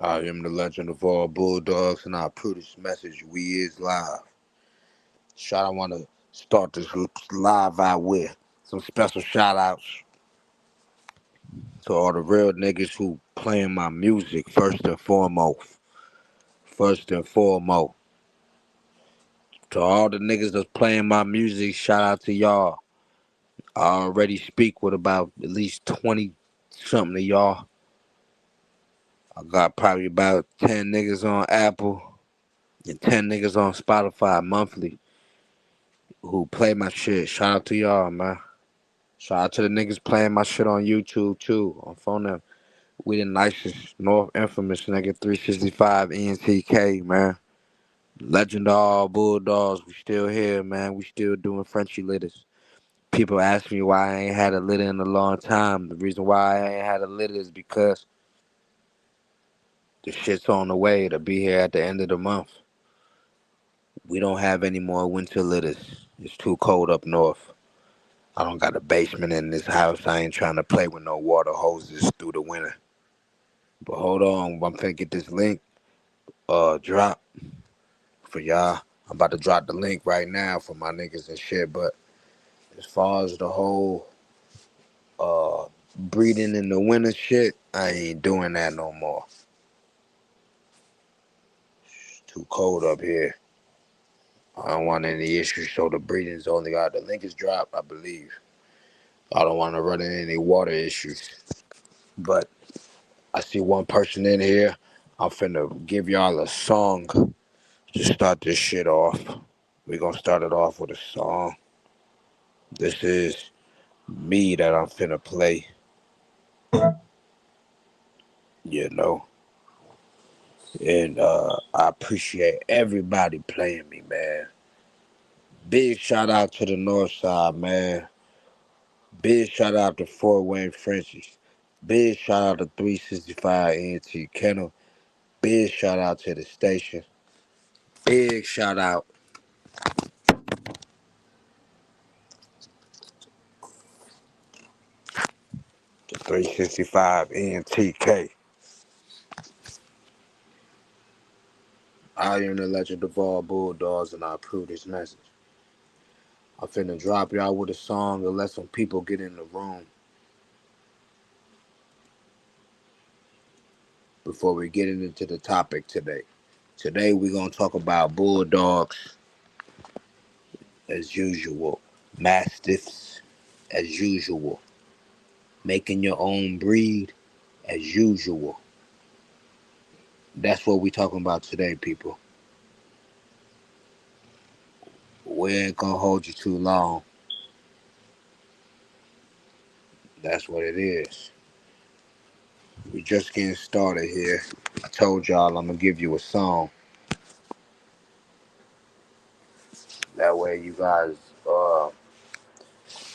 I am the legend of all Bulldogs, and I approve this message. We is live. I want to start this live out with some special shout outs to all the real niggas who playing my music first and foremost. First and foremost. To all the niggas that's playing my music, shout out to y'all. I already speak with about at least 20 something of y'all. I got probably about 10 niggas on Apple and 10 niggas on Spotify monthly who play my shit. Shout out to y'all, man. Shout out to the niggas playing my shit on YouTube too. On phone them. We the nicest, North infamous nigga 365 ENTK, man. Legend of all Bulldogs. We still here, man. We still doing Frenchy litters. People ask me why I ain't had a litter in a long time. The reason why I ain't had a litter is because the shit's on the way to be here at the end of the month. We don't have any more winter litters. It's too cold up north. I don't got a basement in this house. I ain't trying to play with no water hoses through the winter. But hold on, I'm finna get this link drop for y'all. I'm about to drop the link right now for my niggas and shit. But as far as the whole breeding in the winter shit, I ain't doing that no more. It's too cold up here. I don't want any issues, so the breeding's only got the link is dropped, I believe. I don't want to run into any water issues. But I see one person in here. I'm finna give y'all a song to start this shit off. We gonna start it off with a song. This is me that I'm finna play, you know. And I appreciate everybody playing me, man. Big shout out to the North Side, man. Big shout out to Fort Wayne Frenchies. Big shout out to 365 NT Kennel. Big shout out to the station. Big shout out to 365 NTK. I am the legend of all Bulldogs, and I approve this message. I'm finna drop y'all with a song and let some people get in the room before we get into the topic today. Today we're gonna talk about Bulldogs as usual, Mastiffs as usual, making your own breed as usual. That's what we talking about today, people. We ain't gonna hold you too long. That's what it is. We just getting started here. I told y'all I'm gonna give you a song. That way you guys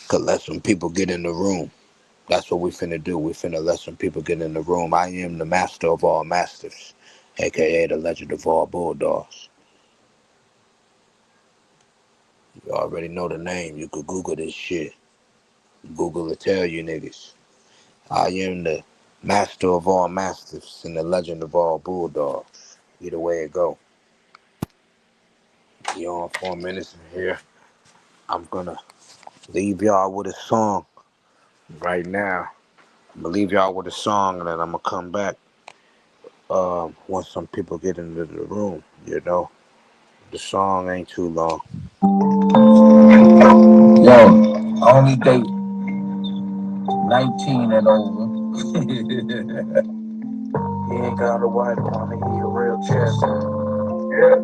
could let some people get in the room. That's what we finna do. We finna let some people get in the room. I am the master of all mastiffs, aka the legend of all bulldogs. You already know the name. You could Google this shit. Google will tell you niggas. I am the master of all mastiffs and the legend of all bulldogs. Either way it go. We on 4 minutes in here. I'm gonna leave y'all with a song right now. I'm gonna leave y'all with a song and then I'm gonna come back once some people get into the room, you know. The song ain't too long. Yo, only date 19 and over. He ain't got a wife on me, he a real chestnut. Yeah.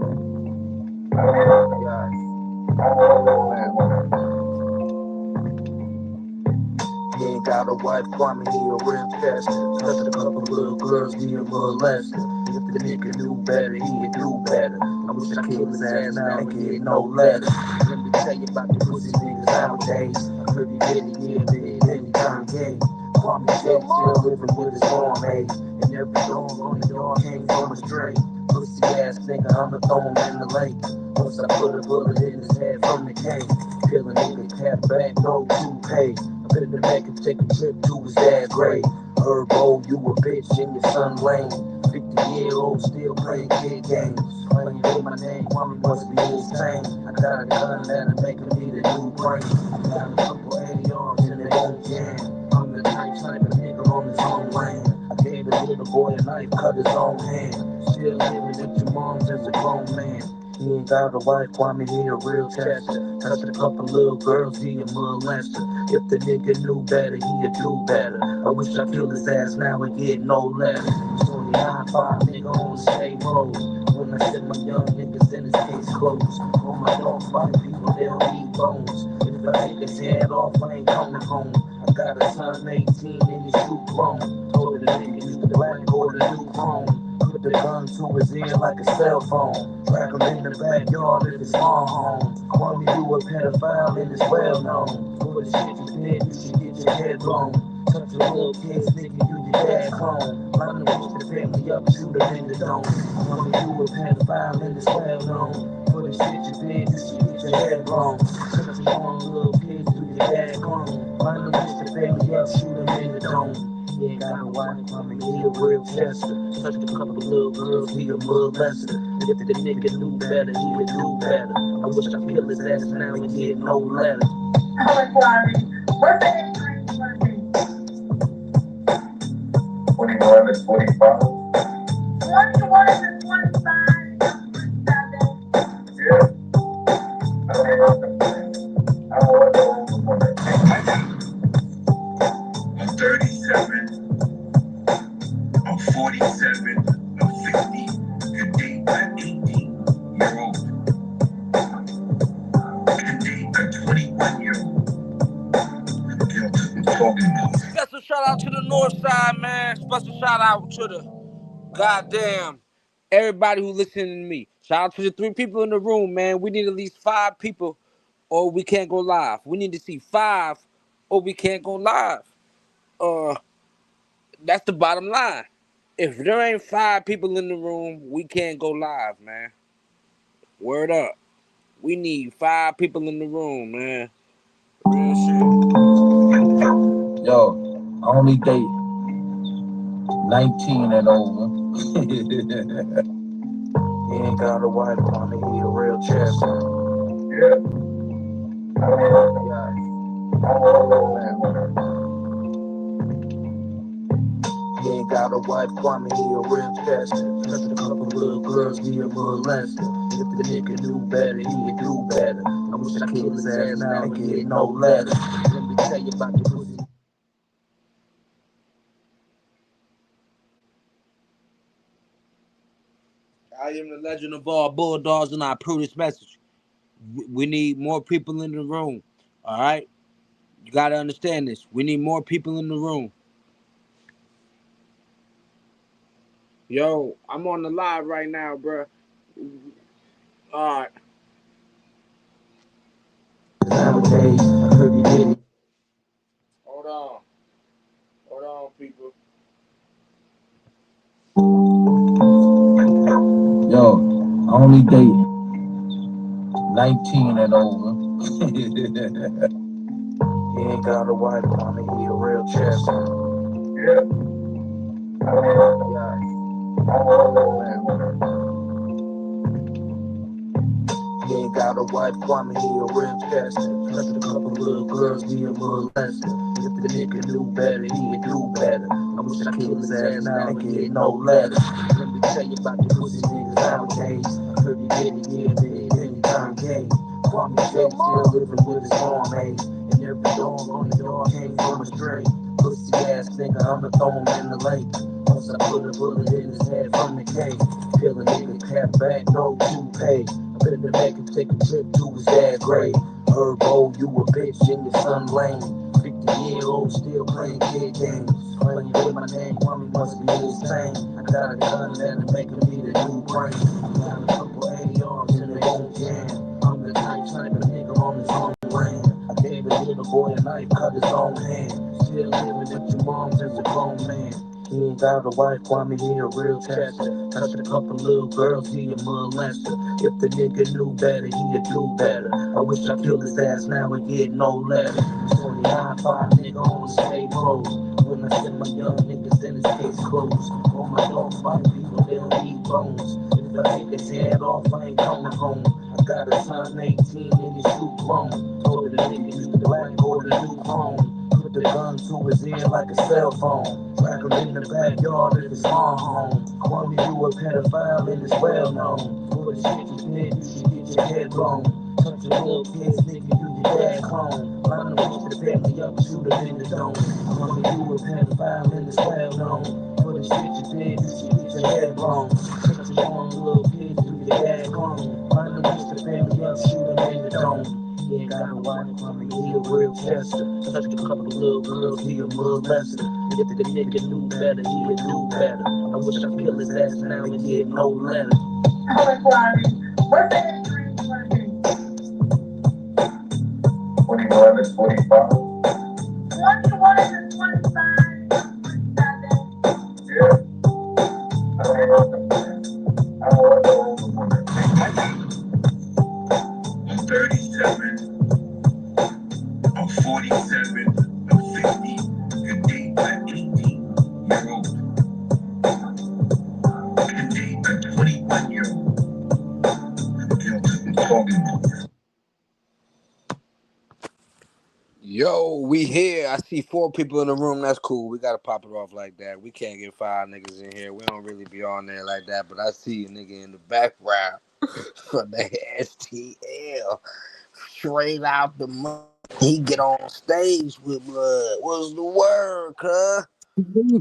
He ain't got a wife on me, he a real chestnut. Touched a couple little girls, he a molester. If the nigga knew better, he'd do better. I wish I killed his ass now and get no letter. Let me tell you about the pussy niggas nowadays. I'm pretty bitty, yeah, baby, turn gay. Kwame said still living with his mom age. And every dog on the yard came from a stray. Pussy ass nigga, I'ma throw him in the lake. Once I put a bullet in his head from the cave. Kill a nigga, cat back, no toupee. I'm finna make him take a trip to his dad's grave. Herbo, you a bitch in your son lane. 50 50-year-old still playing kid games. Playing with my name, woman must be insane. I got a gun that'll make him need a new brain. I got a couple ARs in their own jam. I'm the type nigga on his own land. I gave a little boy a knife, cut his own hand. Still living with your moms as a grown man. He ain't got a wife, Kwame, he a real tester. Touched a couple little girls, he a molester. If the nigga knew better, he'd do better. I wish I killed his ass now and get no letter. 29-5 nigga on the same road. When I said my young niggas, then his case closed. On my dog fight people, they don't eat bones. If I take his head off, I ain't coming home. I got a son 18 and he's too grown. Told the nigga use the black or the new chrome. Put the gun to his ear like a cell phone. Trap him in the backyard of his mom home. Kwame, you a pedophile and it's well known. For the shit you did, you should get your head blown. Touch your little kids, nigga, you your dad's clone. Line to reach the family up, shoot him in the dome. Kwame, you a pedophile and it's well known. For the shit you did, you should get your head blown. Touch your own little kids, you your dad's clone. Line to reach the family up, shoot him in the dome. He ain't got a wife, Kwame, he a real chester. Touched a couple little girls, he a molester. If the nigga knew better, he would do better. I wish I could kill his ass now and get no letter. What's the age range for me? 21 and 45. 21 and 25. Yeah. I don't know. I was over 37. I'm 47. I'm 50. Could date an 18-year-old. Could date a 21-year-old. Special shout out to the north side, man. Special shout out to the goddamn everybody who listening to me. Shout out to the 3 people in the room, man. We need at least 5 people or we can't go live. We need to see 5 or we can't go live. That's the bottom line. If there ain't 5 people in the room, we can't go live, man. Word up. We need 5 people in the room, man. Real shit. Yo, I only date 19 and over. He ain't got a wife, Kwame, he a real chester. Yeah. He ain't got a wife, Kwame, he a real chester. Touched a couple little girls, he a molester. If the nigga knew better, he'd do better. I wish I killed his ass now and get no letter. Let me tell you about the pussy. I am the legend of all Bulldogs, and I approve this message. We need more people in the room. All right? You got to understand this. We need more people in the room. Yo, I'm on the live right now, bro. All right. Nowadays, I heard you did it. Hold on. Hold on, people. Yo, I only date 19 and over. He ain't got a wife, Kwame, he a real chester. Yeah. He ain't got a wife, Kwame, he a real chester. Touched a couple little girls, he a molester. If the nigga knew better, he'd do better. I wish I killed his ass now and get no letter. Let me tell you about the pussy niggas nowadays. I heard you did it, yeah, then he turned gay. Kwame J still living with his mom age. And every dog on the yard came from a stray. Pussy ass nigga, I'ma throw him in the lake. Once I put a bullet in his head from the cave. Peel a nigga cap back, no toupee. I better make him take a trip to his dad's grave. Herbo, you a bitch in your son lane. 50-year-old still playing kid games. Playing with my name, Kwame must be insane. I got a gun that'll make him need a new brain. I got a couple ARs in their own jam. I'm the type nigga on his own land. I gave a little boy a knife, cut his own hand. Still living with your moms as a grown man. He ain't got a wife, Kwame, he a real chester. Touched a couple little girls, he a molester. If the nigga knew better, he'd do better. I wish I killed his ass now and get no letter. 29-5 nigga on the same road. When I send my young niggas, then his case closed. On my dog fight people, they don't need bones. If I take his head off, I ain't coming home. I got a son 18 and his shoe grown. Told the nigga use the black or the new chrome. Put the gun to his ear like a cell phone. Track him in the backyard of his mom home. Call me you a pedophile and it's well known. For the shit you did, you should get your head blown. Touch your little kids, nigga, you your dad clone. Line the wish the family up, shoot him in the dome. Call me you a pedophile and it's well known. For the shit you did, you should get your head blown. Touch your own little kids, you your dad clone. Line the wish the family up, shoot him in the dome. He ain't got no wife from me, he a real Chester. Touched a couple of little girls, he a molester. If the nigga knew better, he'd do better. I wish I kill his ass now and get no letter. What's the age range? 21 to 45. 21 to 25, 27. Yeah. I don't know. I don't know. I'm 37. I'm 47. I'm 50. Good day, but 18-year-old. Good day, but 21-year-old. I'm talking about. Yo, we here. I see 4 people in the room. That's cool. We gotta pop it off like that. We can't get 5 niggas in here. We don't really be on there like that. But I see a nigga in the background from the STL. Straight out the mud. He get on stage with blood. What's the word, cuz?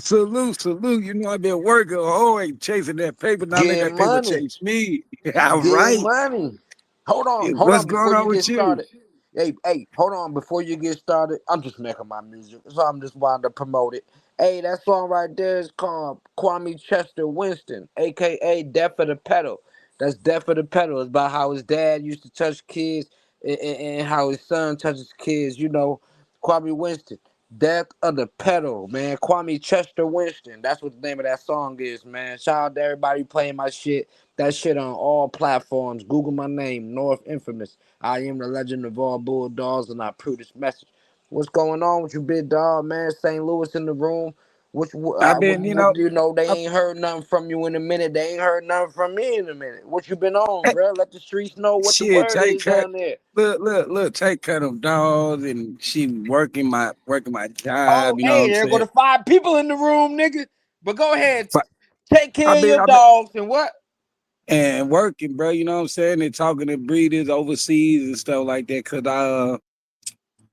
Salute. You know, I've been working hard chasing that paper. Now let that Getting paper money. chase me. All Getting right. money. Hold What's on going before you on get with you? started. Hey, hold on before you get started. I'm just making my music, so I'm just wanting to promote it. Hey, that song right there is called Kwame Chester Winston, aka Death of the Pedal. That's Death of the Pedal. It's about how his dad used to touch kids and how his son touches kids. You know, Kwame Winston. Death of the Pedal, man. Kwame Chester Winston. That's what the name of that song is, man. Shout out to everybody playing my shit. That shit on all platforms. Google my name, North Infamous. I am the legend of all Bulldogs, and I approve this message. What's going on with you, big dog, man? St. Louis in the room. I've been, What do you know? They I, ain't heard nothing from you in a minute. They ain't heard nothing from me in a minute. What you been on, bro? Let the streets know what the shit, word take is cut. down there. Look, take cut of dogs and she working my Oh, job, you know what hey, I'm there go saying? the 5 people in the room, nigga. But go ahead, But take care I've of been your I've been dogs and what? and working, bro, you know what I'm saying? And talking to breeders overseas and stuff like that. Cause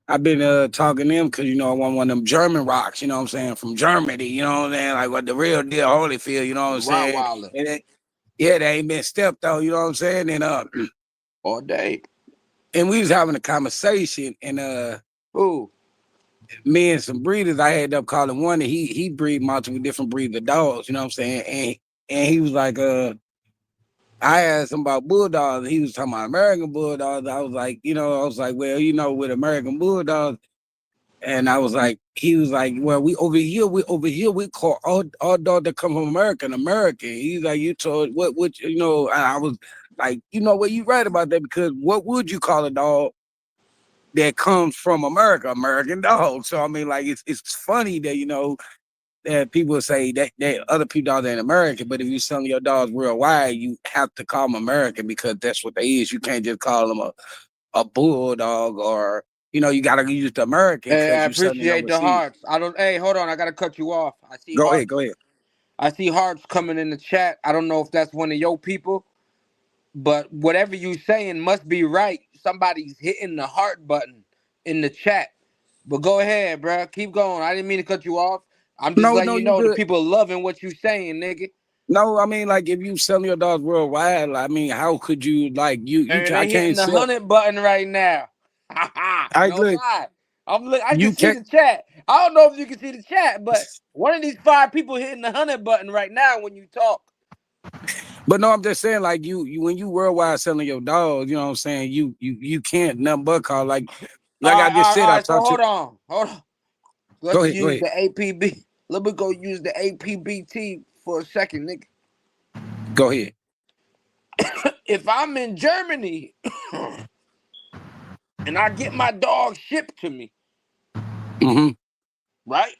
I've been talking to them because you know I want one of them German rocks, you know what I'm saying, from Germany, you know what I'm saying, like what the real deal Holyfield, you know what I'm saying, Rottweiler and yeah, they ain't been stepped though, you know what I'm saying, all day. and we was having a conversation, and Ooh, me and some breeders, I had up calling one, and he breed multiple different breeds of dogs, you know what I'm saying, and he was like, I asked him about bulldogs, and he was talking about American bulldogs. I was like, well, with American bulldogs. And I was like, he was like, well, we call all dogs that come from American. He's like, you told what and I was like, what, you right about that, because what would you call a dog that comes from America? American dog. So I mean, like, it's funny that that people say that other people dogs ain't American, but if you selling your dogs worldwide, you have to call them American because that's what they is. You can't just call them a bulldog, or you got to use the American hey, I because you're selling appreciate the overseas. hearts. I don't. Hey, hold on. I gotta cut you off. I see Go ahead, hearts. go ahead. I see hearts coming in the chat. I don't know if that's one of your people, but whatever you saying must be right. Somebody's hitting the heart button in the chat. But go ahead, bro. Keep going. I didn't mean to cut you off. I'm just No, letting no, you you know the good. people loving what you saying, nigga. No, I mean, like, if you selling your dogs worldwide, I mean, how could you, like, And I they hitting can't the sell. 100 button right now. I No look, lie. I can you see can't. the chat. I don't know if you can see the chat, but one of these 5 people hitting the 100 button right now when you talk. But no, I'm just saying, like, you when you worldwide selling your dogs, you know what I'm saying, you can't nothing but call, like I just said, All I right. So talked to. hold on. Go Let's ahead, go use ahead, the APB. Let me go use the APBT for a second, nigga. go ahead. If I'm in Germany and I get my dog shipped to me, Mm-hmm. right?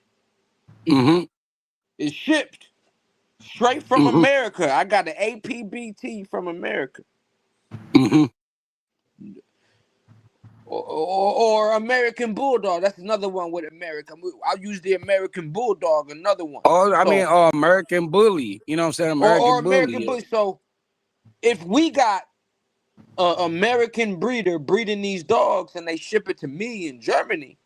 Mm-hmm. It's shipped. Straight from Mm-hmm. America. I got an APBT from America. Mm-hmm. Or American Bulldog. That's another one with America. I'll use the American Bulldog, another one. Or I mean, So, or American Bully. You know what I'm saying? or American American Bully. Bully. So, if we got an American breeder breeding these dogs and they ship it to me in Germany,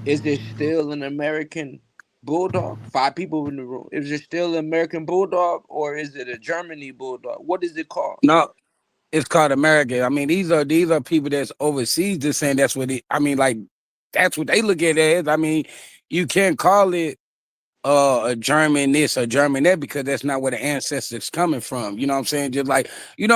is it still an American Bulldog? 5 people in the room. Is it still an American Bulldog or is it a Germany Bulldog? What is it called? No, it's called American. I mean, these are people that's overseas just saying that's what it. I mean, like that's what they look at it as. I mean, you can't call it a German this or German that because that's not where the ancestors coming from. You know what I'm saying? Just like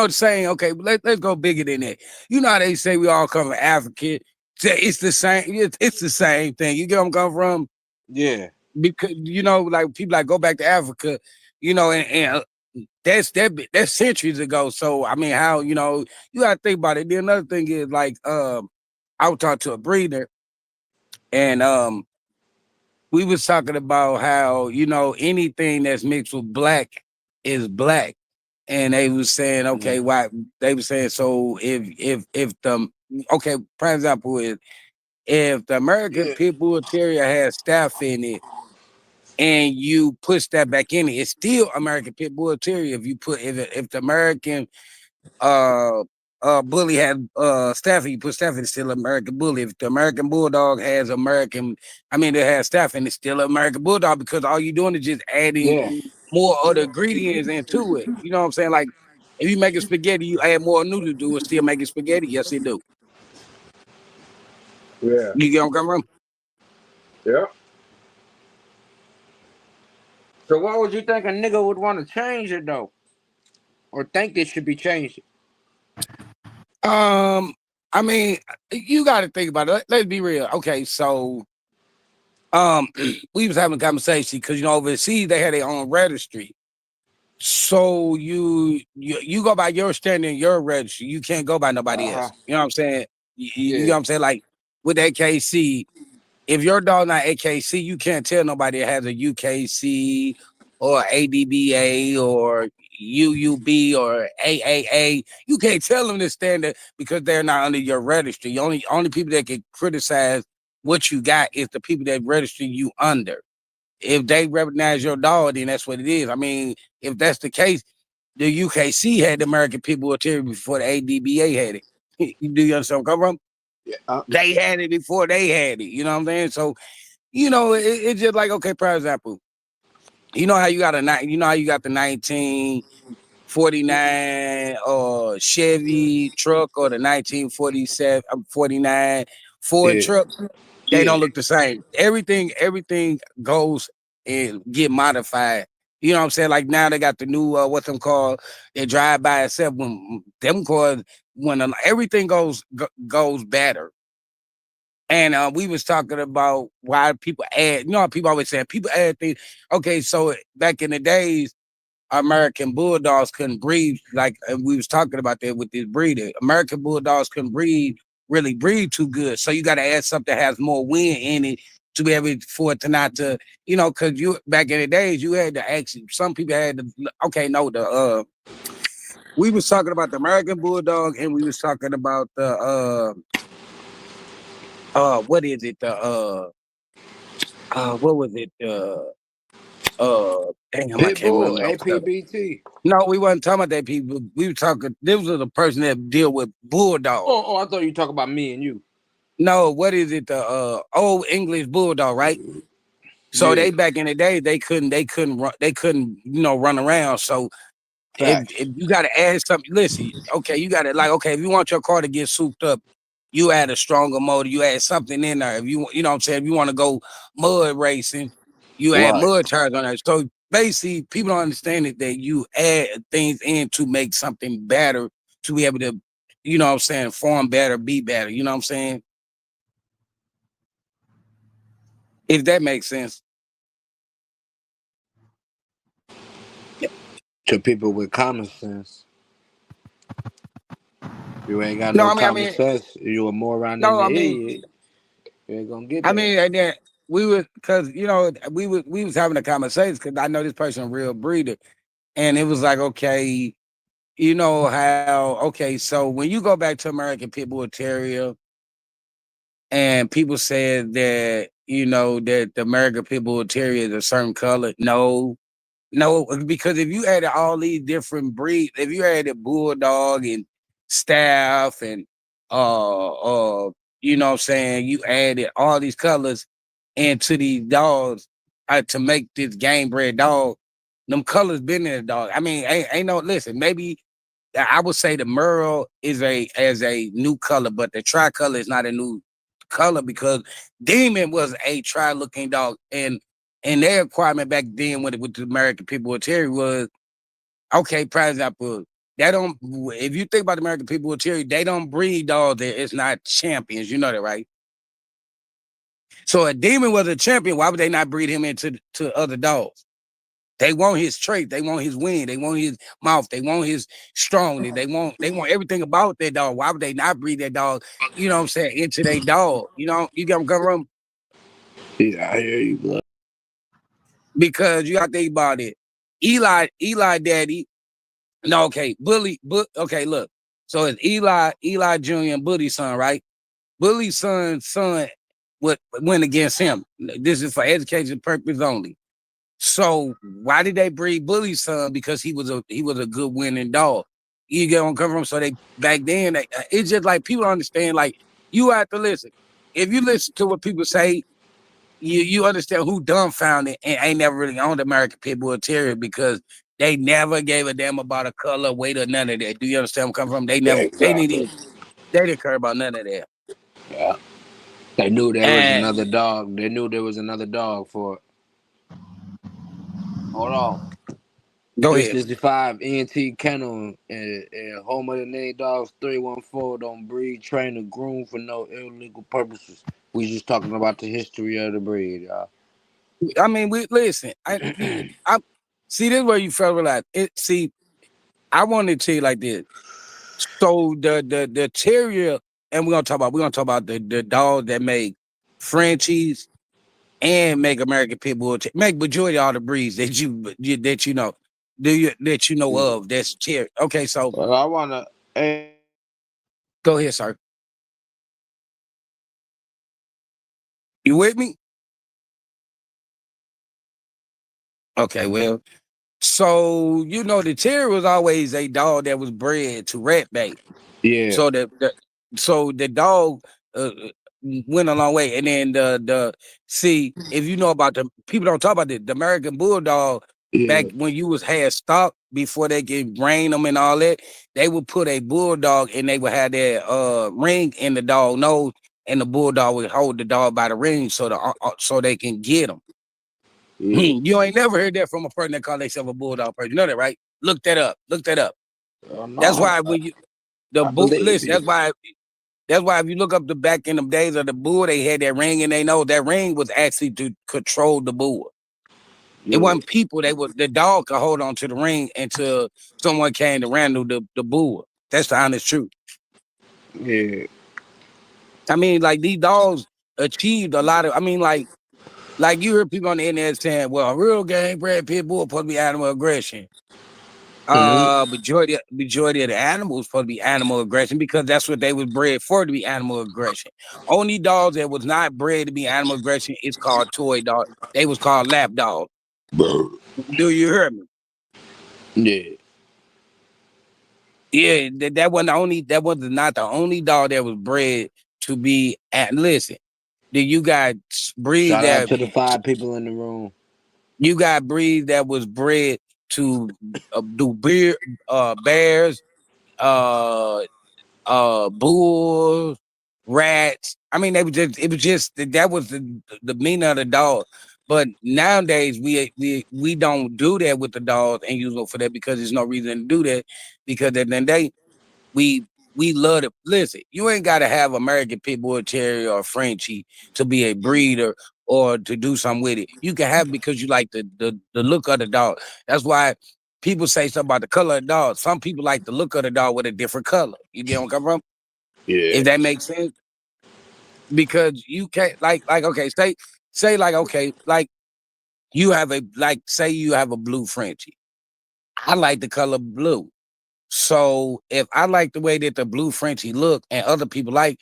saying, okay, let's go bigger than that. You know how they say we all come from Africa. It's the same. It's the same thing. You get where I'm coming from? Yeah. Because like people like go back to Africa, and that's centuries ago. So I mean, how you gotta think about it. Then another thing is like I was talking to a breeder, and we was talking about how anything that's mixed with black is black, and they was saying okay, Yeah. why they was saying so if the okay, for example, if the American Yeah. Pit Bull Terrier has staph in it and you push that back in it, it's still American Pit Bull Terrier. If the American uh bully had staph, you put staph in, it's still American Bully. If the American Bulldog has it has staph in, it's still American Bulldog because all you're doing is just adding Yeah. more other ingredients into it. You know what I'm saying? Like if you make a spaghetti, you add more noodle to it, still making spaghetti. Yes, it do. Yeah. You get what I'm coming from? Yeah. So why would you think a nigga would want to change it though? Or think it should be changed? Um, I mean, you got to think about it. Let's be real. Okay, so um, we was having a conversation because overseas they had their own registry. So you go by your standard, your registry. You can't go by nobody Uh-huh. else. You know what I'm saying? You know Yeah. what I'm saying? Like with AKC, if your dog not AKC, you can't tell nobody that has a UKC or ADBA or UUB or AAA. You can't tell them this standard because they're not under your registry. Only people that can criticize what you got is the people that register you under. If they recognize your dog, then that's what it is. I mean, if that's the case, the UKC had the American People Terrier before the ADBA had it. Do you understand where I'm coming from? Yeah. They had it before they had it. You know what I'm saying? So it's just like okay, for example, you know how you got the 1949 Chevy truck or the 1947 49 Ford Yeah. truck. They Yeah. don't look the same. Everything goes and get modified. You know what I'm saying? Like now they got the new what's them called? They drive by itself. When them cars everything goes better. And we was talking about why people add. You know how people always say people add things. Okay, so back in the days, American Bulldogs couldn't breed. Like we was talking about that with this breeder. American Bulldogs couldn't really breed too good. So you got to add something that has more wind in it to be able for it to not to, because you back in the days you had to actually. Some people had to. Okay, no, we was talking about the American Bulldog and we was talking about the what is it what was it damn I can't Pitbull, remember no stuff. APBT. No, we wasn't talking about that people. We were talking. This was the person that deal with bulldog. Oh, I thought you talking about me and you. No, what is it? The old English bulldog, right? So Yeah. they back in the day they couldn't run around. So Facts. if you got to add something, listen, okay, you got to okay, if you want your car to get souped up, you add a stronger motor, you add something in there. If you know what I'm saying, if you want to go mud racing, you add Right. mud tires on there. So basically, people don't understand it that you add things in to make something better to be able to, what I'm saying, form better, be better. You know what I'm saying? If that makes sense. To people with common sense. You ain't got No, no I mean, common sense. You a moron in no, the I mean, idiot. You ain't gonna get I that. mean, and then we would, because we was having a conversation because I know this person a real breeder, and it was like, okay, you know how, okay, so when you go back to American Pit Bull Terrier, and people said that that the American Pit Bull Terrier is a certain color. No, no, because if you added all these different breeds, if you added Bulldog and Staff and you know what I'm saying, you added all these colors into these dogs to make this game bred dog. Them colors been in the dog. I mean, ain't no, listen, maybe I would say the Merle is a new color, but the tricolor is not a new color because Demon was a tri looking dog, and their requirement back then with the American People with Terry was okay. For example, they don't. If you think about the American People with Terry, they don't breed dogs that it's not champions. You know that, right? So a Demon was a champion. Why would they not breed him into to other dogs? They want his trait. They want his wing. They want his mouth. They want his strongness. They want everything about that dog. Why would they not breed that dog? You know what I'm saying? Into their dog. You got them come from Yeah, I hear you, blood. because you got to think about it. Eli, daddy. No, okay, okay, look. So it's Eli Jr. and Bully's son, right? Bully's son went against him. This is for education purpose only. So why did they breed Bully's son? Because he was a good winning dog. You get on come from. So they back then it's just like people don't understand. Like you have to listen. If you listen to what people say, you understand who dumbfounded and ain't never really owned American Pit Bull Terrier because they never gave a damn about a color, weight, or none of that. Do you understand where I'm coming from? Yeah, They exactly. didn't care about none of that. Yeah. They knew there was And another dog. They knew there was another dog for it. Hold on. go ahead. 365 ENT Kennel and home of the name dogs 314 don't breed, train, or groom for no illegal purposes. We just talking about the history of the breed, y'all. I mean, we listen. I see this is where you felt realize it. See, I wanted to tell you like this. So the terrier, and we're gonna talk about the dogs that make Frenchies and make American Pit Bull, make majority of all the breeds that you know, that you know of. That's terrier. Okay, so Well, I wanna. Hey, go ahead, sir. You with me? Okay, well, so the terrier was always a dog that was bred to rat bait. yeah, So the dog uh, went a long way, and then the see if you know about the people don't talk about the American Bulldog back yeah, when you was had stock before they could brain them and all that. They would put a bulldog and they would have that ring in the dog nose, and the bulldog would hold the dog by the ring so they can get them. yeah. You ain't never heard that from a person that call themselves a bulldog person. You know that, right? Look that up. Look that up. Oh, That's no, why when you I believe listen, you. that's why if you look up the back in the days of the bull, they had that ring and they know that ring was actually to control the bull. It Yeah, wasn't people, they was the dog could hold on to the ring until someone came to handle the bull. That's the honest truth. yeah. I mean, like these dogs achieved a lot of like you hear people on the internet saying, well, a real game bred pit bull supposed to be animal aggression. Hmm. Majority of the animals supposed to be animal aggression because that's what they was bred for to be animal aggression. Only dogs that was not bred to be animal aggression is called toy dog. They was called lap dog. Do you hear me? Yeah. Yeah, that was not the only dog that was bred to be at listen. Then you got breed Shout out that to the 5 people in the room. was bred to do bears, uh bulls, rats. I mean, they was just it was just that was the meaning of the dog. But nowadays we don't do that with the dogs and use them for that because there's no reason to do that because at the end of the day we we love to listen. You ain't got to have American Pit Bull Terrier or Frenchie to be a breeder or to do something with it. You can have it because you like the look of the dog. That's why people say something about the color of the dog. Some people like the look of the dog with a different color. You get where I'm coming from? Yeah. If that makes sense, because you can't like okay, say like, okay, like you have a like say you have a blue Frenchie. I like the color blue. So if I like the way that the blue Frenchie look and other people like,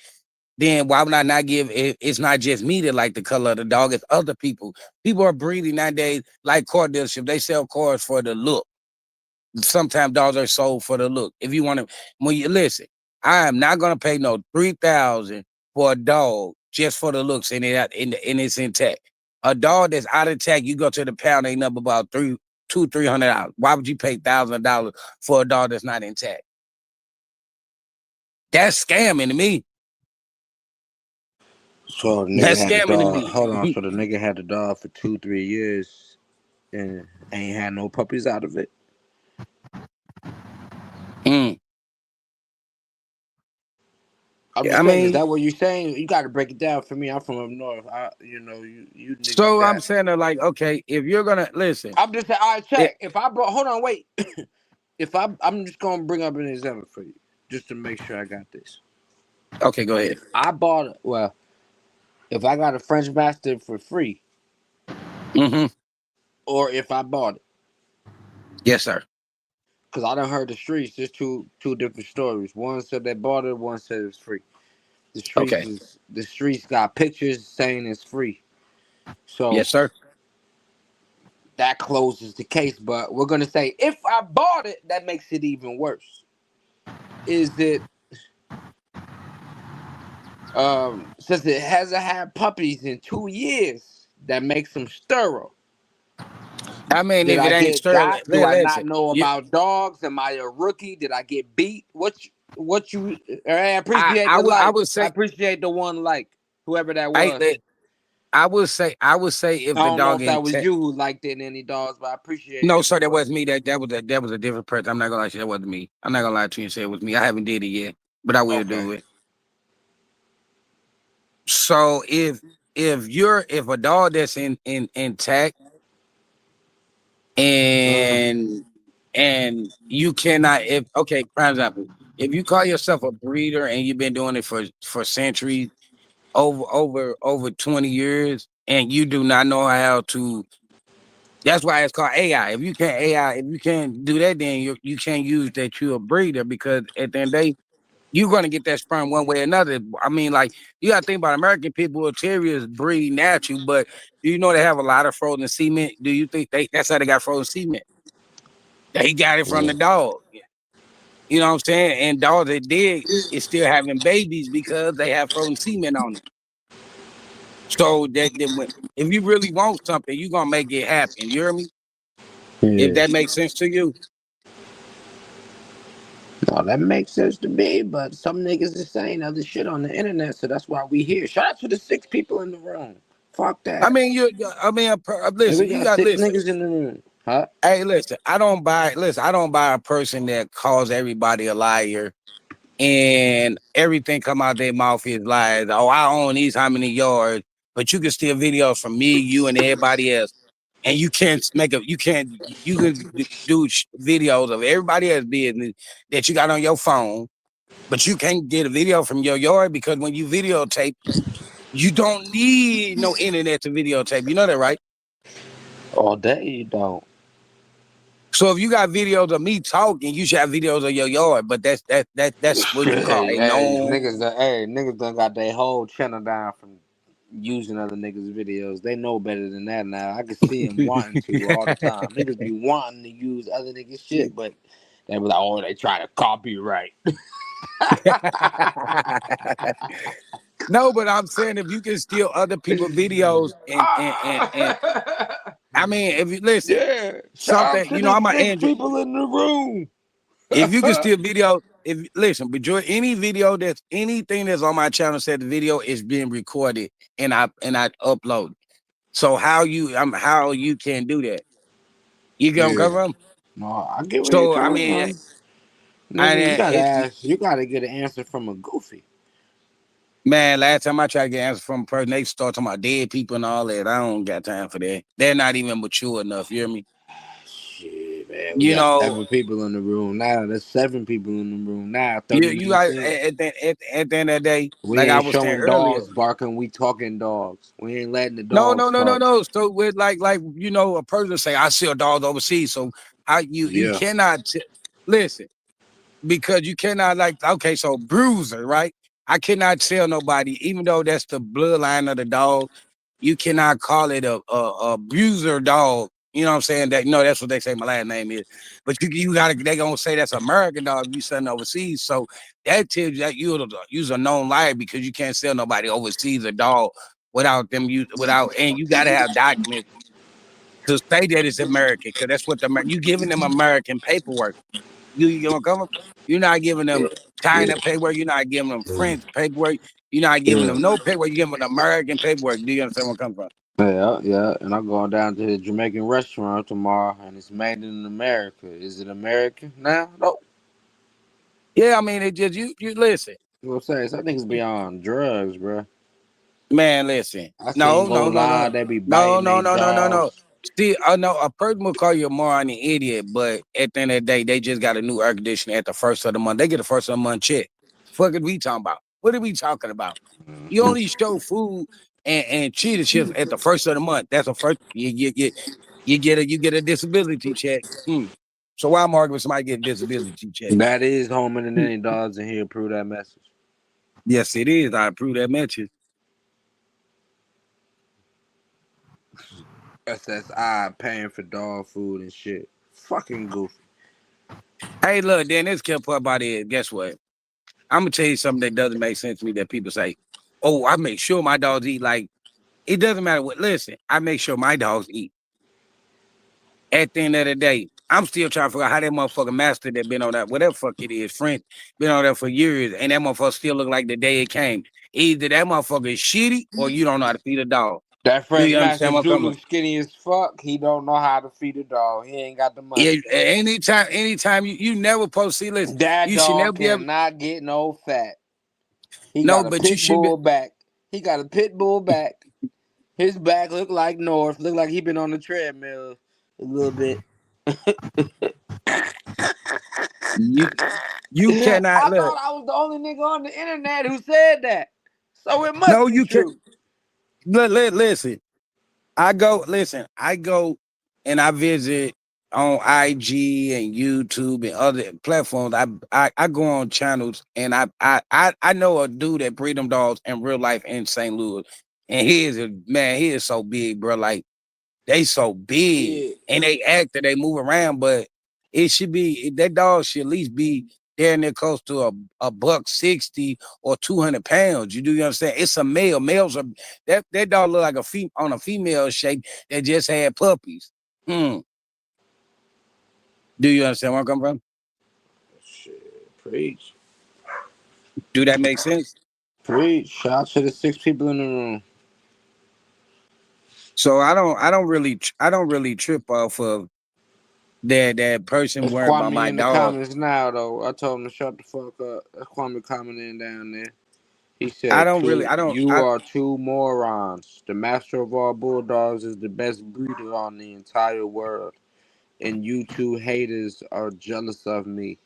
then why would I not give it? It's not just me that like the color of the dog, it's other people. People are breeding nowadays like car dealership. They sell cars for the look. Sometimes dogs are sold for the look. If you want to, when you listen, I am not gonna pay no 3,000 for a dog just for the looks and and it's intact. A dog that's out of tag, you go to the pound, ain't nothing about $300. Why would you pay $1,000 for a dog that's not intact? That's scamming to me. So the nigga That's had the scamming to dog. me. Hold on. So the nigga had the dog for 2-3 years and ain't had no puppies out of it. Mm. I'm I just saying, is mean, that what you're saying? You got to break it down for me. I'm from up north. You niggas so I'm that. saying that like, okay, if you're gonna listen, I'm just saying, all right, it, check. If I brought, hold on, wait. I'm just gonna bring up an example for you, just to make sure I got this. okay, go ahead. If I bought, well, if I got a French Mastiff for free, Hmm. or if I bought it, Yes, sir. because I done heard the streets. There's two different stories. One said they bought it. One said it's free. Okay. The streets got pictures saying it's free. So Yes, sir. that closes the case. But we're gonna say if I bought it, that makes it even worse. Is it since it hasn't had puppies in 2 years, that makes them sterile? I mean, Did if I it ain't get Sterling, got? Do I not listen, know you, about dogs? Am I a rookie? Did I get beat? What you? I appreciate the I like. would I say, appreciate the one like whoever that I, was. I would say I if the don't know dog if that ain't was you who liked it in any dogs, but I appreciate it no, if sir, it that was. wasn't me. That was a different person. I'm not gonna lie to you, that wasn't me. I'm not gonna lie to you and say it was me. I haven't did it yet, but I will Okay. do it. So if a dog that's in intact Mm-hmm. and you cannot if okay, for example, if you call yourself a breeder and you've been doing it for centuries, over 20 years, and you do not know how to. That's why it's called AI. If you can't do that, then you can't use that you're a breeder because at the end of the day, you're gonna get that sperm one way or another. I mean, like you gotta think about American people. Terriers breed natural, but do you know they have a lot of frozen semen? Do you think that's how they got frozen semen? They got it from Yeah. the dog. You know what I'm saying? And dogs that did is still having babies because they have frozen semen on it. So if you really want something, you're gonna make it happen. You hear me? If Yeah. that makes sense to you. No, that makes sense to me, but some niggas is saying other shit on the internet, so that's why we here. Shout out to the 6 people in the room. Fuck I that. mean, I mean, And we listen. You got got six listen. niggas in the room. Huh? Hey, listen. I don't buy. Listen, I don't buy a person that calls everybody a liar and everything come out their mouth is lies. Oh, I own these how many yards, but you can steal videos from me, you, and everybody else, and you can't make a. You can do videos of everybody else's business that you got on your phone, but you can't get a video from your yard because when you videotape, you don't need no internet to videotape. You know that, right? All day you don't. So if you got videos of me talking, you should have videos of your yard. But that's what you call Hey, a hey, known. niggas done got their whole channel down from using other niggas' videos. They know better than that now. I can see them wanting to all the time. Niggas be wanting to use other niggas' shit, but they be like, oh, they try to copyright. No, but I'm saying if you can steal other people's videos and Ah! I mean if you listen Yeah. Shout out something, to you know, the I'm an six Android. people in the room. If you can steal video, if listen, but any video that's anything that's on my channel said the video is being recorded and I upload. So how you can do that? You gonna Yeah. cover them? No, I get where you're So I coming mean, from. I Nigga, you gotta it, ask. You gotta get an answer from a goofy. man, last time I tried to get answers from a person, they start talking about dead people and all that. I don't got time for that. They're not even mature enough. You hear me? Shit, Man, we You got know, 7 people in the room now. There's 7 people in the room now. you 30 guys minutes in. at the end of the day, We like I ain't was saying showing earlier. dogs barking. We talking dogs. We ain't letting the No, dogs no, no, no, talk. no. So with like you know, a person say I sell dogs overseas. So you Yeah. cannot listen because you cannot like okay. So bruiser, right? I cannot sell nobody, even though that's the bloodline of the dog. You cannot call it a bruiser dog. You know what I'm saying? That no, that's what they say my last name is. But you gotta they gonna say that's American dog if you selling overseas. So that tells you that you're a known liar because you can't sell nobody overseas a dog without them without and you gotta have documents to say that it's American because that's what you giving them American paperwork. You know come you're not giving them Yeah. China paperwork, you're not giving them French paperwork, you're not giving Yeah. them no paperwork, you're giving them American paperwork. Do you understand where I'm coming from? Yeah, yeah. And I'm going down to the Jamaican restaurant tomorrow, and it's made in America. Is it American now? No. Yeah, I mean, it just you listen, You know what I'm saying? Some niggas be on drugs, bro. man. Listen, I seen no, go no, no, no, live. They be no, biting no, they no, no, no, no. dogs. See, I know a person will call you a moron and idiot, but at the end of the day, they just got a new air conditioner at the first of the month. They get the first of the month check. Fuck it, we talking about? What are we talking about? You Mhm. only show food and cheetah chips at the first of the month. That's the first you get a disability check. So why I'm arguing with somebody getting disability check? That is home and Hmm. any dogs in here prove that message. Yes, it is. I approve that mention. SSI paying for dog food and shit. Fucking goofy. Hey, look, then this kept part about it. Guess what? I'm gonna tell you something that doesn't make sense to me that people say, "Oh, I make sure my dogs eat." Like it doesn't matter what. Listen, I make sure my dogs eat. At the end of the day, I'm still trying to figure out how that motherfucking master that been on that whatever fuck it is, French, been on there for years, and that motherfucker still look like the day it came. Either that motherfucker is shitty or you don't know how to feed a dog. That Do French you understand Mastiff what I'm do coming look from? skinny as fuck. He don't know how to feed a dog. He ain't got the Yeah, money. anytime you never supposed to see. Listen, That you should never dog be able. cannot get no fat. He No, got a but you pit should be. bull back. He got a pit bull back. His back look like North. Look like he been on the treadmill a little bit. You you cannot I look. thought I was the only nigga on the internet who said that. So it must No, be you can true. listen. I go and I visit on IG and YouTube and other platforms. I go on channels and I know a dude that breed them dogs in real life in St. Louis. And he is a man, he is so big, bro. Like they so big Yeah. and they act that they move around, but it should be that dog should at least be there and close to a buck 60 or 200 pounds. You do you understand? It's a male. Males are that dog look like on a female shape that just had puppies. Hmm. Do you understand where I'm coming from? Shit. Preach. Do that make sense? Preach. Shout out to the 6 people in the room. So I don't really trip off of that person It's worried about Kwame my in the dog. comments now, though. I told him to shut the fuck up. That's Kwame commenting down there. He I said, don't really "Two, I don't you I are two morons. The master of all bulldogs is the best breeder on the entire world, and you two haters are jealous of me.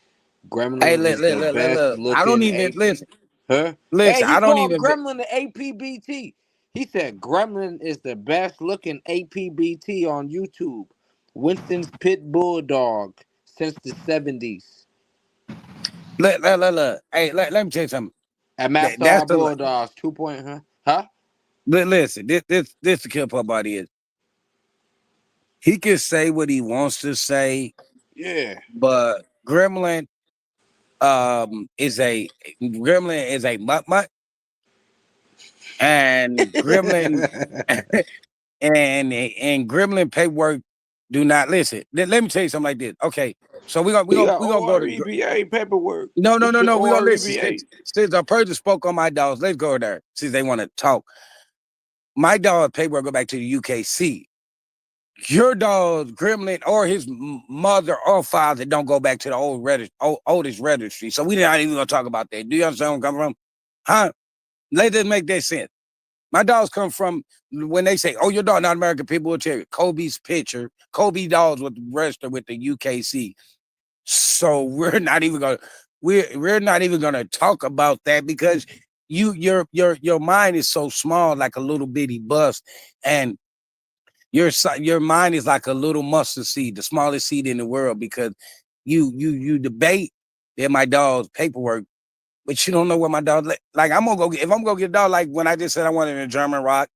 hey Gremlin is the best look. I don't looking even AP. listen. Huh? Hey, Listen, he I don't called even Gremlin the APBT. He said Gremlin is the best looking APBT on YouTube. Winston's pit bulldog since the 70s. look. Hey, let me tell you something. At Master That's All the Bulldogs 2 point, huh? Huh? listen. This the kill part about it is he can say what he wants to say, Yeah. but is a Gremlin is a mutt and Gremlin and Gremlin paperwork do not listen. Let me tell you something like this. Okay, so He got we gonna go to OREBA paperwork. no This shit no. We gonna listen OREBA. since a person spoke on my dogs. Let's go there since they want to talk. My dog paperwork go back to the UKC. Your dog's gremlin or his mother or father don't go back to the oldest registry. So we not even gonna talk about that. Do you understand where I'm coming from? Huh? Let this make that sense. My dogs come from when they say, "Oh, your dog not American people will tell you." Kobe's picture, Kobe dogs was registered with the UKC. So we're not even gonna talk about that because your mind is so small, like a little bitty bus, and your mind is like a little mustard seed, the smallest seed in the world, because you debate that my dog's paperwork, but you don't know what my dog like. I'm gonna go if I'm gonna get a dog, like when I just said I wanted a German rock,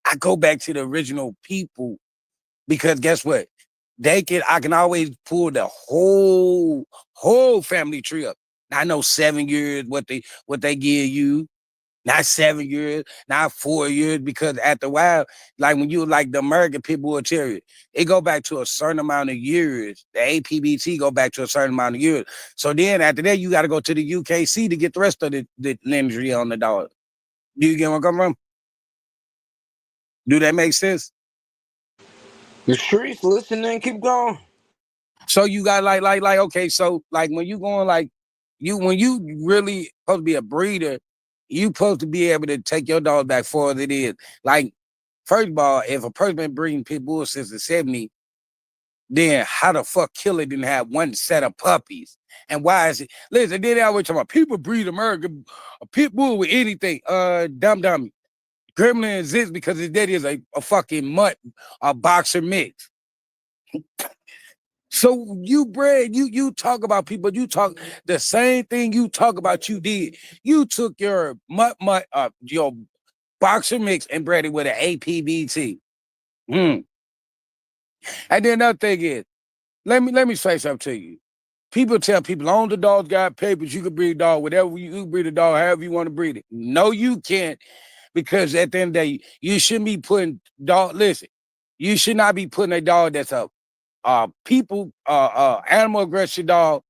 I go back to the original people because guess what? I can always pull the whole family tree up. I know 7 years what they give you, not 7 years, not 4 years, because after a while, like when you like the American Pit Bull Terrier, it go back to a certain amount of years. The APBT go back to a certain amount of years. So then after that, you got to go to the UKC to get the rest of the lineage on the dog. Do you get where I'm coming from? Do that make sense? The streets listening, keep going. So you got like okay, so like when you going like when you really supposed to be a breeder, you supposed to be able to take your dog back for it is. Like, first of all, if a person been breeding pit bulls since the 70s, then how the fuck Killer didn't have one set of puppies? And why is it? Listen, then they always talk about people breed American a pit bull with anything. Dumb. Gremlin exists because his daddy is a fucking mutt, a boxer mix. So you bred, you talk about people, you talk the same thing you talk about you did. You took your your boxer mix and bred it with an APBT. Mm. And then another thing is, let me say something to you. People tell people, long the dog's got papers, you can breed a dog, whatever you breed a dog, however you want to breed it. No, you can't, because at the end of the day, you shouldn't be putting dog. Listen, you should not be putting a dog that's a animal aggression dog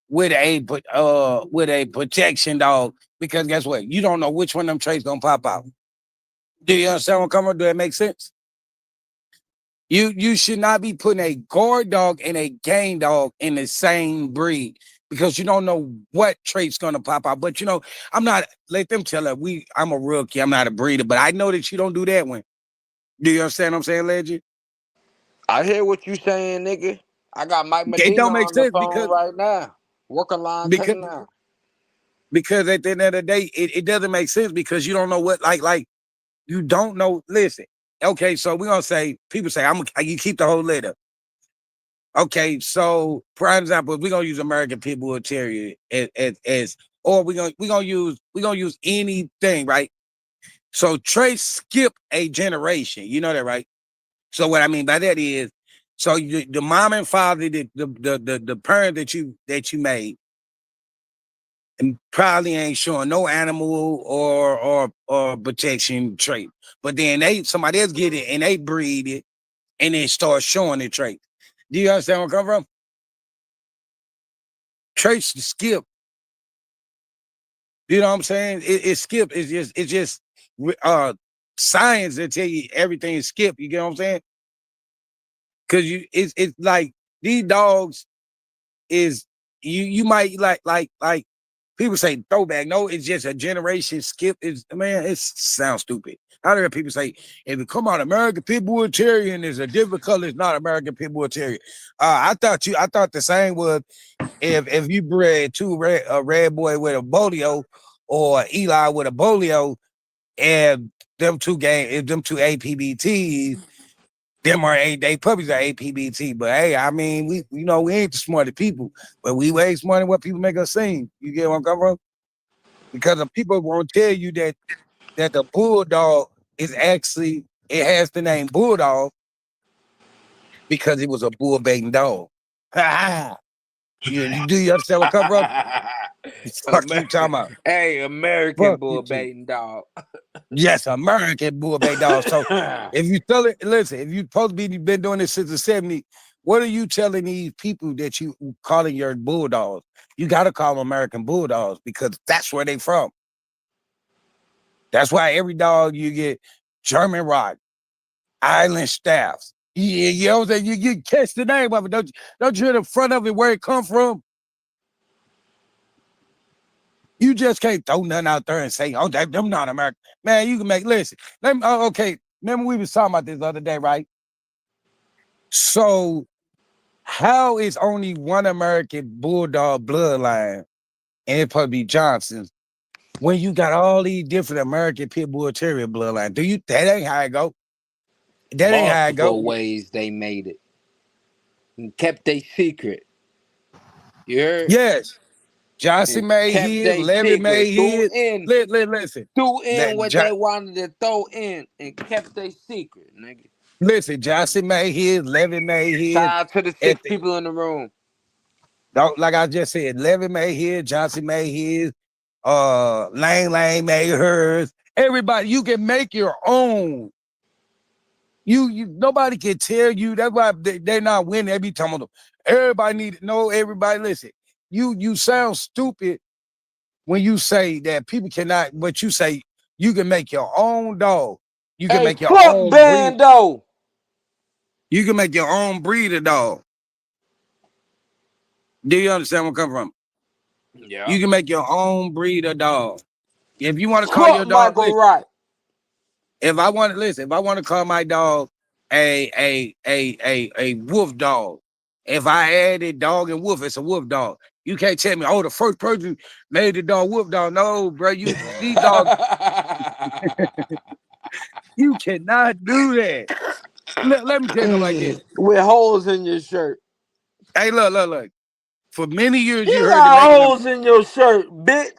with a protection dog, because guess what? You don't know which one of them traits gonna pop out. Do you understand what I'm coming? Do that make sense? You should not be putting a guard dog and a game dog in the same breed, because you don't know what trait's gonna pop out. But I'm not let them tell her I'm a rookie, I'm not a breeder, but I know that you don't do that one. Do you understand what I'm saying, Legend? I hear what you saying, nigga. I got Mike It Medina don't make on the sense phone right now. Working line because taking now. because at the end of the day, it doesn't make sense, because you don't know what like you don't know. Listen, okay, so we're gonna say people say you keep the whole letter. Okay, so for example, we're gonna use American Pit Bull Terrier as or we're gonna use anything, right? So traits skip a generation. You know that, right? So what I mean by that is, so the mom and father, the parent that you made, and probably ain't showing no animal or protection trait. But then somebody else get it and they breed it and then start showing the trait. Do you understand where I come from? Traits skip. You know what I'm saying? It skip. It's just uh science that tell you everything is skip. You get what I'm saying? Cause it's like these dogs is you might like people say throwback. No, it's just a generation skip. It sounds stupid. I hear people say, if it come out American Pit Bull Terrier and there's a different color, it's not American Pit Bull Terrier. I thought the same was if you bred a red boy with a bolio or Eli with a bolio, and them two APBTs, them are they puppies are APBT. But hey, I mean, we ain't the smartest people, but we way smarter than what people make us seem. You get what I'm coming from? Because the people won't tell you that the bulldog is actually, it has the name bulldog because it was a bull baiting dog. Do you understand what come from? Fuck you talking about? Hey, American Fuck bull you too. baiting dog. Yes, American bull bait dog. So if you tell it, listen, if you supposed to be been doing this since the 70s, what are you telling these people that you calling your bulldogs? You got to call them American bulldogs because that's where they from. That's why every dog you get German rock, island staffs. You know what I'm saying? You catch the name of it. Don't you hear the front of it where it come from? You just can't throw nothing out there and say, "Oh, them not American." Man, you can make. Listen, let me. Okay, remember we was talking about this the other day, right? So, how is only one American Bulldog bloodline, and it probably be Johnson's, when you got all these different American Pit Bull Terrier bloodline? Do you? That ain't how it go. That ain't how it go. Multiple ways they made it and kept they secret. You heard? Yes, Johnson And made kept his, they Levy secret. made his. Listen. Threw in That what they wanted to throw in, and kept they secret, nigga. listen, Johnson made his, Levy made his. Shout out to the At 6 people in the room. like I just said, Levy made his, Johnson made his, Lang made hers. Everybody, you can make your own. You nobody can tell you. That's why they're not winning. They be talking about everybody need to know. Everybody listen. You sound stupid when you say that people cannot. But you say you can make your own dog. You can Hey, make your fuck own breed. Bando. You can make your own breed of dog. Do you understand where I'm coming from? Yeah. You can make your own breed of dog. If you want to call Fuck your dog, Michael listen. Wright. If I want to listen, if I want to call my dog a wolf dog, if I added dog and wolf, it's a wolf dog. You can't tell me, oh, the first person made the dog wolf dog. No, bro, these dogs, you cannot do that. Let me tell you something like this. With holes in your shirt. Hey, look. For many years, you You heard the got making of. holes in your shirt, bitch.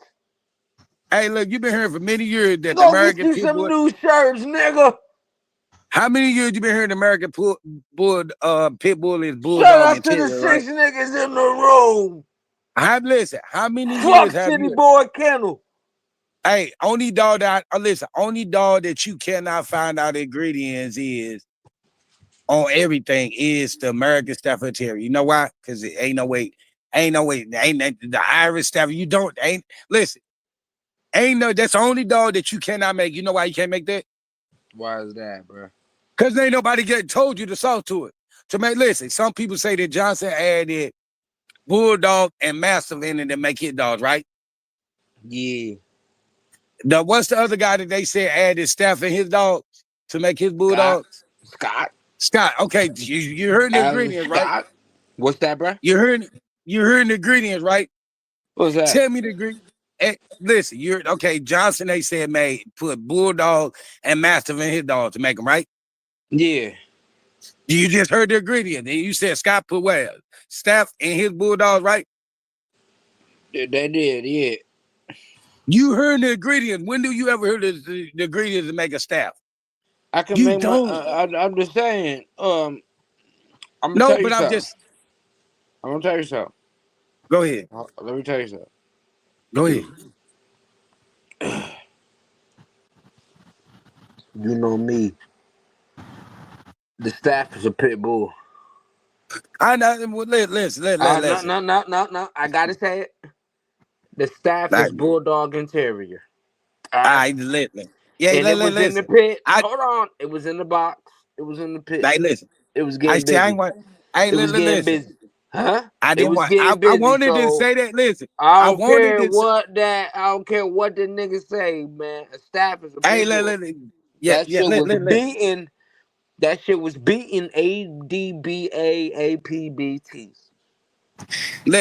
Hey, look, you've been hearing for many years that the Go get American you some people. new shirts, nigga. How many years you been hearing American pit bull is Shout bulldog out and to the terrier, right? 6 niggas in the room. Listen, how many Fuck years have City you? Boy Kennel. Hey, only dog that listen, only dog that you cannot find out ingredients is on everything is the American Stafford Terrier. You know why? Because it ain't no way, ain't the Irish Stafford. You don't ain't listen, ain't no. That's the only dog that you cannot make. You know why you can't make that? Why is that, bro? Because ain't nobody told you to salt to it. To make listen, some people say that Johnson added Bulldog and Mastiff in it to make his dogs, right? Yeah. What's the other guy that they said added Staff and his dog to make his Scott. Bulldogs? Scott. Scott. Okay, you heard the Alan ingredients, right? Scott. What's that, bro? You heard the ingredients, right? What's that? Tell me the ingredients. Listen, you're okay. Johnson, they said put Bulldog and Mastiff in his dog to make them, right? Yeah. You just heard the ingredients. And you said Scott put what? Staff in his Bulldogs, right? They did, yeah. You heard the ingredients. When do you ever hear the ingredients to make a staff? I can You make my. don't. I'm just saying. I'm gonna No, tell you but I'm something. just I'm gonna tell you something. go ahead. Let me tell you something. Go ahead. You know me. The staff is a pit bull. I know. Well, No, listen. no, no, no, no. I gotta say it. The staff I, is bulldog and terrier. All right. I listen. Yeah, And it was in the listen. pit. I Hold on. It was in the box. It was in the pit. like listen. It was I getting see. I busy. ain't want. I It was getting listen. busy. Huh? I It didn't was want. getting I busy. wanted to So say that. Listen. I I don't wanted care to. what that. I don't care what the nigga say, man. A staff is a Hey, pit bull. yeah, That yeah. shit was Listen. beating. That shit was beating ADBA APBTs.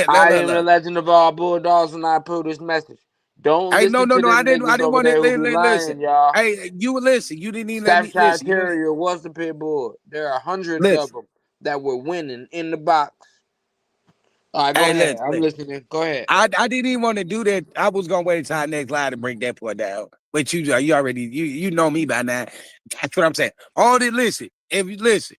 I am the Look. legend of all bulldogs, and I approve this message. Don't Hey, no, listen no, to no. them I niggas didn't over want to there who be listen. lying, y'all. Hey, you listen. You didn't even let me Staffordshire listen. Terrier was the pit bull. There are hundreds of Listen. them that were winning in the box. All right, go Hey, ahead. I'm listen. listening. Go ahead. I didn't even want to do that. I was gonna wait until our next live to break that point down. But you already you know me by now. That's what I'm saying. All this listen, if you listen,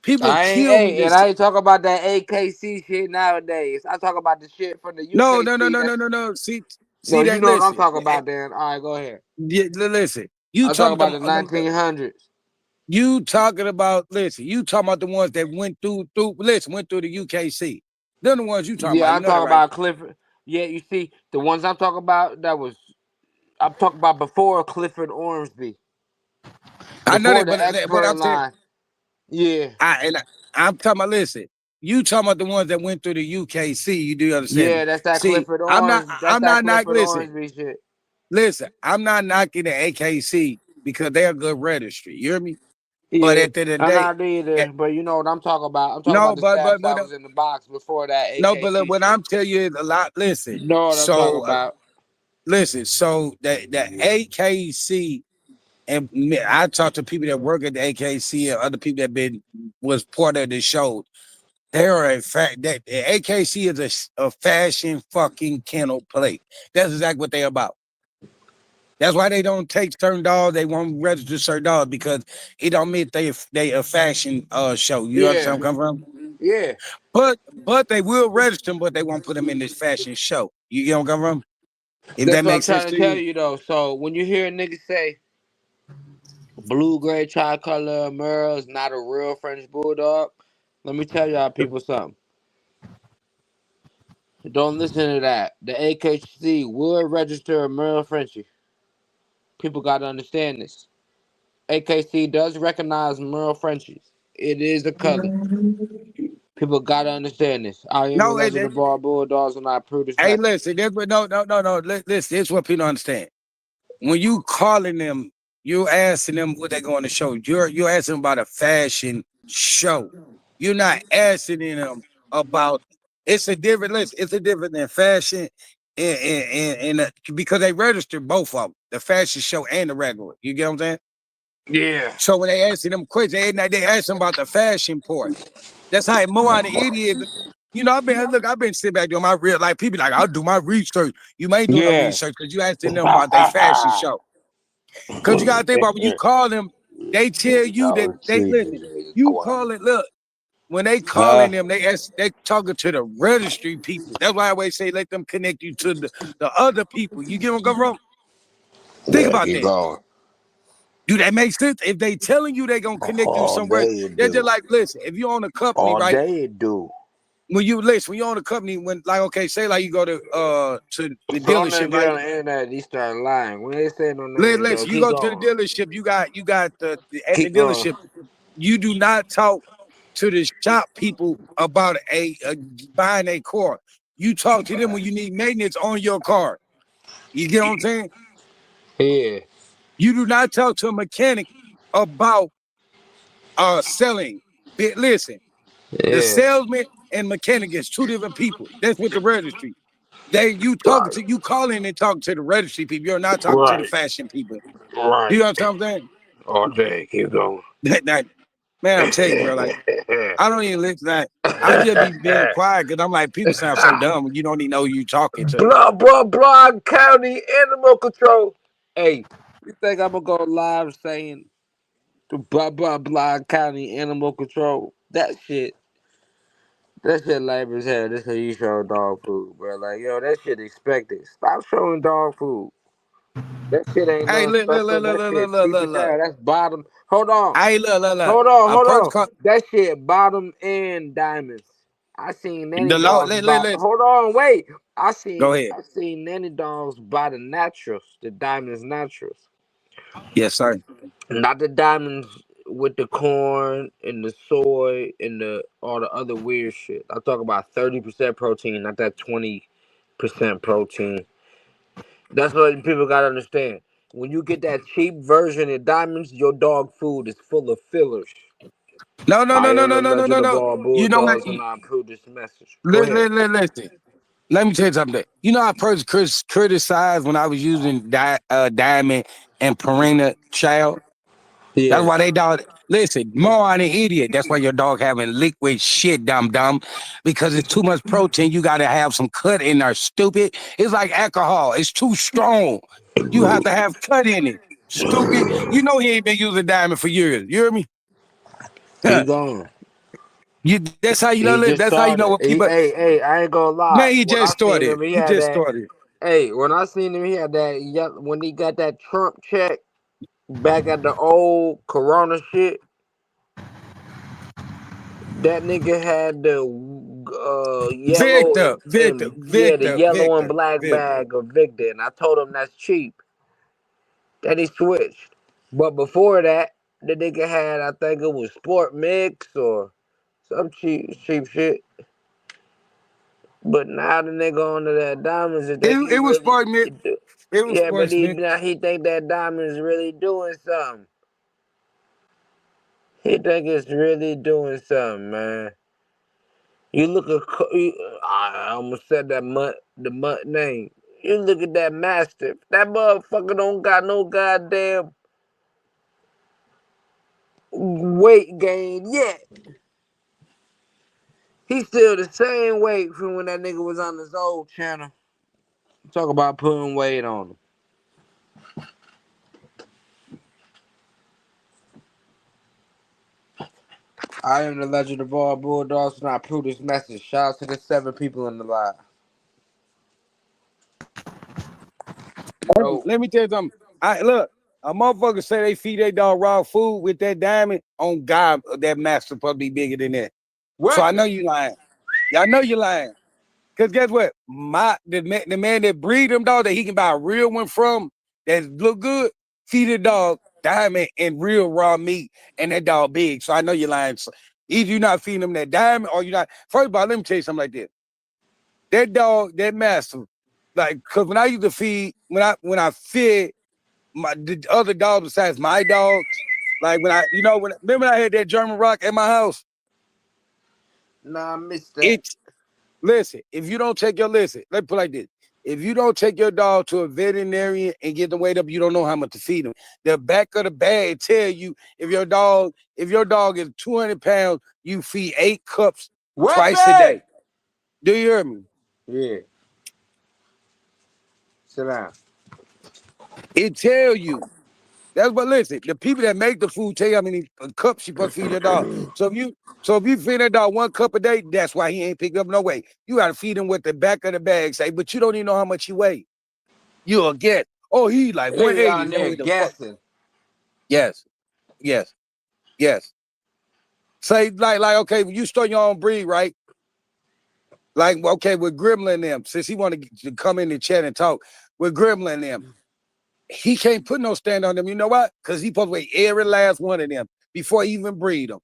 people I ain't, kill me hey, and this I shit. ain't talk about that AKC shit nowadays. I talk about the shit from the No, UKC. That's no. no, See you that know what I'm listen. talking about. Then, all right, go ahead. Yeah, listen. You I'm talking talking about them, the 1900s. you talking about listen, you talking about the ones that went through the UKC. They're the ones you talking about. Yeah, You I'm know that, talking right? about Clifford. Yeah, you see, the ones I'm talking about, I'm talking about before Clifford Ormsby, I know before that, the but expert I'm saying line. Yeah. I'm talking about listen. you talking about the ones that went through the UKC. You do understand me? Yeah, that's that See, Clifford I'm not. Orange. That's I'm that not. Not Clifford listen. Orange shit. Listen. I'm not knocking the AKC because they're a good registry. You hear me? But Yeah, at the end of the I'm day, not eh, either. But you know what I'm talking about. I'm talking about no. the But stash but that but was in the box before that no. But look, AKC what shit. I'm telling you is a lot. Listen. You know what I'm talking So about. listen. So the AKC and I talked to people that work at the AKC and other people that been was part of the show. They are a fact that the AKC is a fashion fucking kennel play. That's exactly what they're about. That's why they don't take certain dogs. They won't register certain dogs because it don't mean they a fashion show. You understand Yeah, where I'm coming from? yeah, But they will register them, but they won't put them in this fashion show. You get where I'm coming from? If that's that what I'm makes sense trying to to tell you. you though. So when you hear niggas say blue, gray, tricolor, Merle is not a real French bulldog, let me tell y'all people something. Don't listen to that. The AKC will register a Merle Frenchie. People gotta understand this. AKC does recognize Merle Frenchies. It is a color. People gotta understand this. I am No, 11 the ball Bulldogs and I approve this hey, message. listen, no. Listen, this is what people don't understand. When you calling them, you asking them what they're going to show. You're asking about a fashion show. You're not asking them about. It's a different. Listen, it's a different than fashion, because they register both of them, the fashion show and the regular. You get what I'm saying? Yeah. So when they asking them questions, they ask them about the fashion part. That's how more on the idiot. You know, I've been sitting back doing my real like people like I'll do my research. You ain't doing no Yeah. research because you asking them about their fashion show. Because you gotta think about when you call them, they tell you that Y'all they see listen. this nigga You quiet. call it, look, when they Huh? calling them, they talking to the registry people. That's why I always say let them connect you to the other people. You get what I'm wrong? Think Yeah, about keep that. going. Do that make sense? If they telling you they gonna connect you All somewhere, day it they're just do. like, listen, if you own a company, All right? day it do. When you own a company, when like okay, say like you go to the So many dealership, people right? on the internet, they start lying. We ain't saying no names, though. Listen, you Keep go to the going. dealership, you got at the Keep going. dealership, you do not talk to the shop people about a buying a car. You talk to them when you need maintenance on your car. You get what I'm saying? Yeah. You do not talk to a mechanic about selling. Listen, the Yeah. salesman and mechanic is two different people. That's what the registry. Right. You calling and talking to the registry people. You're not talking to the Right. fashion people. You Right. know what I'm saying? All day. Keep going. That man, I'm telling you, bro. Like I don't even listen. I just be being quiet because I'm like, people sound so dumb when you don't even know who you talking to. Blah, County Animal Control. Hey, you think I'm gonna go live saying blah, County Animal Control? That shit lame as hell. This how you show dog food, bro. Like, yo, that shit expected. Stop showing dog food. That shit ain't Hey, nothing special. That shit cheap as look. hell. That's bottom. Hold on. Hey, look. A Hold person on. called That shit bottom end diamonds. I seen nanny the law. dogs buy. Hold on, wait. Go ahead. I seen nanny dogs buy the naturals, the diamonds naturals, Yes, sir. not the diamonds with the corn and the soy and the all the other weird shit. I talk about 30% protein, not that 20% protein. That's what people gotta understand. When you get that cheap version of diamonds, your dog food is full of fillers. I am a legend of No. all You know what? Bulldogs, and I approve this message. Go ahead. Listen. Let me tell you something. You know, I first criticized when I was using Diamond and Purina Child. That's Yeah. why they dog. Listen, more on an idiot. That's why your dog having liquid shit, dumb. Because it's too much protein. You got to have some cut in there. Stupid. It's like alcohol. It's too strong. You have to have cut in it. Stupid. You know he ain't been using Diamond for years. You hear me? Keep going. That's how you know. He just That's how you know started. what people. I ain't gonna lie. Man, he When just I seen started. him, he He had just that. started. Hey, when I seen him, he had that. When he got that Trump check back at the old Corona shit, that nigga had the yellow and yeah, the yellow and black Victor. bag of Victor, and I told him that's cheap. Then he switched. But before that, the nigga had, I think it was Sport Mix or some cheap shit. But now the nigga onto that diamonds and think he It was really sportsman. It was yeah, but sportsman. now he think that diamond's really doing something. He think it's really doing something, man. You look at I almost said the mutt name. You look at that Mastiff. That motherfucker don't got no goddamn weight gain yet. He's still the same weight from when that nigga was on his old channel. Talk about putting weight on him. I am the legend of all Bulldogs, and I approve this message. Shout out to the 7 people in the live. Yo, Let me tell you something. Look, a motherfucker say they feed their dog raw food with that diamond. On God, that master probably bigger than that. So what? I know you lying. Yeah, I know you lying. Cause guess what? The man that breed them dog that he can buy a real one from that look good, feed the dog diamond and real raw meat, and that dog big. So I know you're lying. So either you not feeding them that diamond or you not. First of all, let me tell you something like this. That dog, that master, like, cause when I used to feed, when I fed the other dogs besides my dogs, like remember I had that German rock at my house. Nah, I missed that. It's Listen, if you don't take let me put it like this. If you don't take your dog to a veterinarian and get them weighed up, you don't know how much to feed them. The back of the bag tell you if your dog is 200 pounds, you feed 8 cups twice a Weapon! day. Do you hear me? Yeah, sit down. It tell you. That's what listen. The people that make the food tell you how many cups you supposed to feed your dog. So if you feed that dog 1 cup a day, that's why he ain't picking up no weight. You gotta feed him with the back of the bag, say, but you don't even know how much he weigh. You'll get, oh, he like He 180. on No, there he the fuck. guessing. Yes, yes, yes. Say like okay, when you start your own breed, right? Like okay, with Gremlin them, since he want to come in and chat and talk with Gremlin them, he can't put no stand on them. You know what? Because he supposed to weigh every last one of them before he even breed them.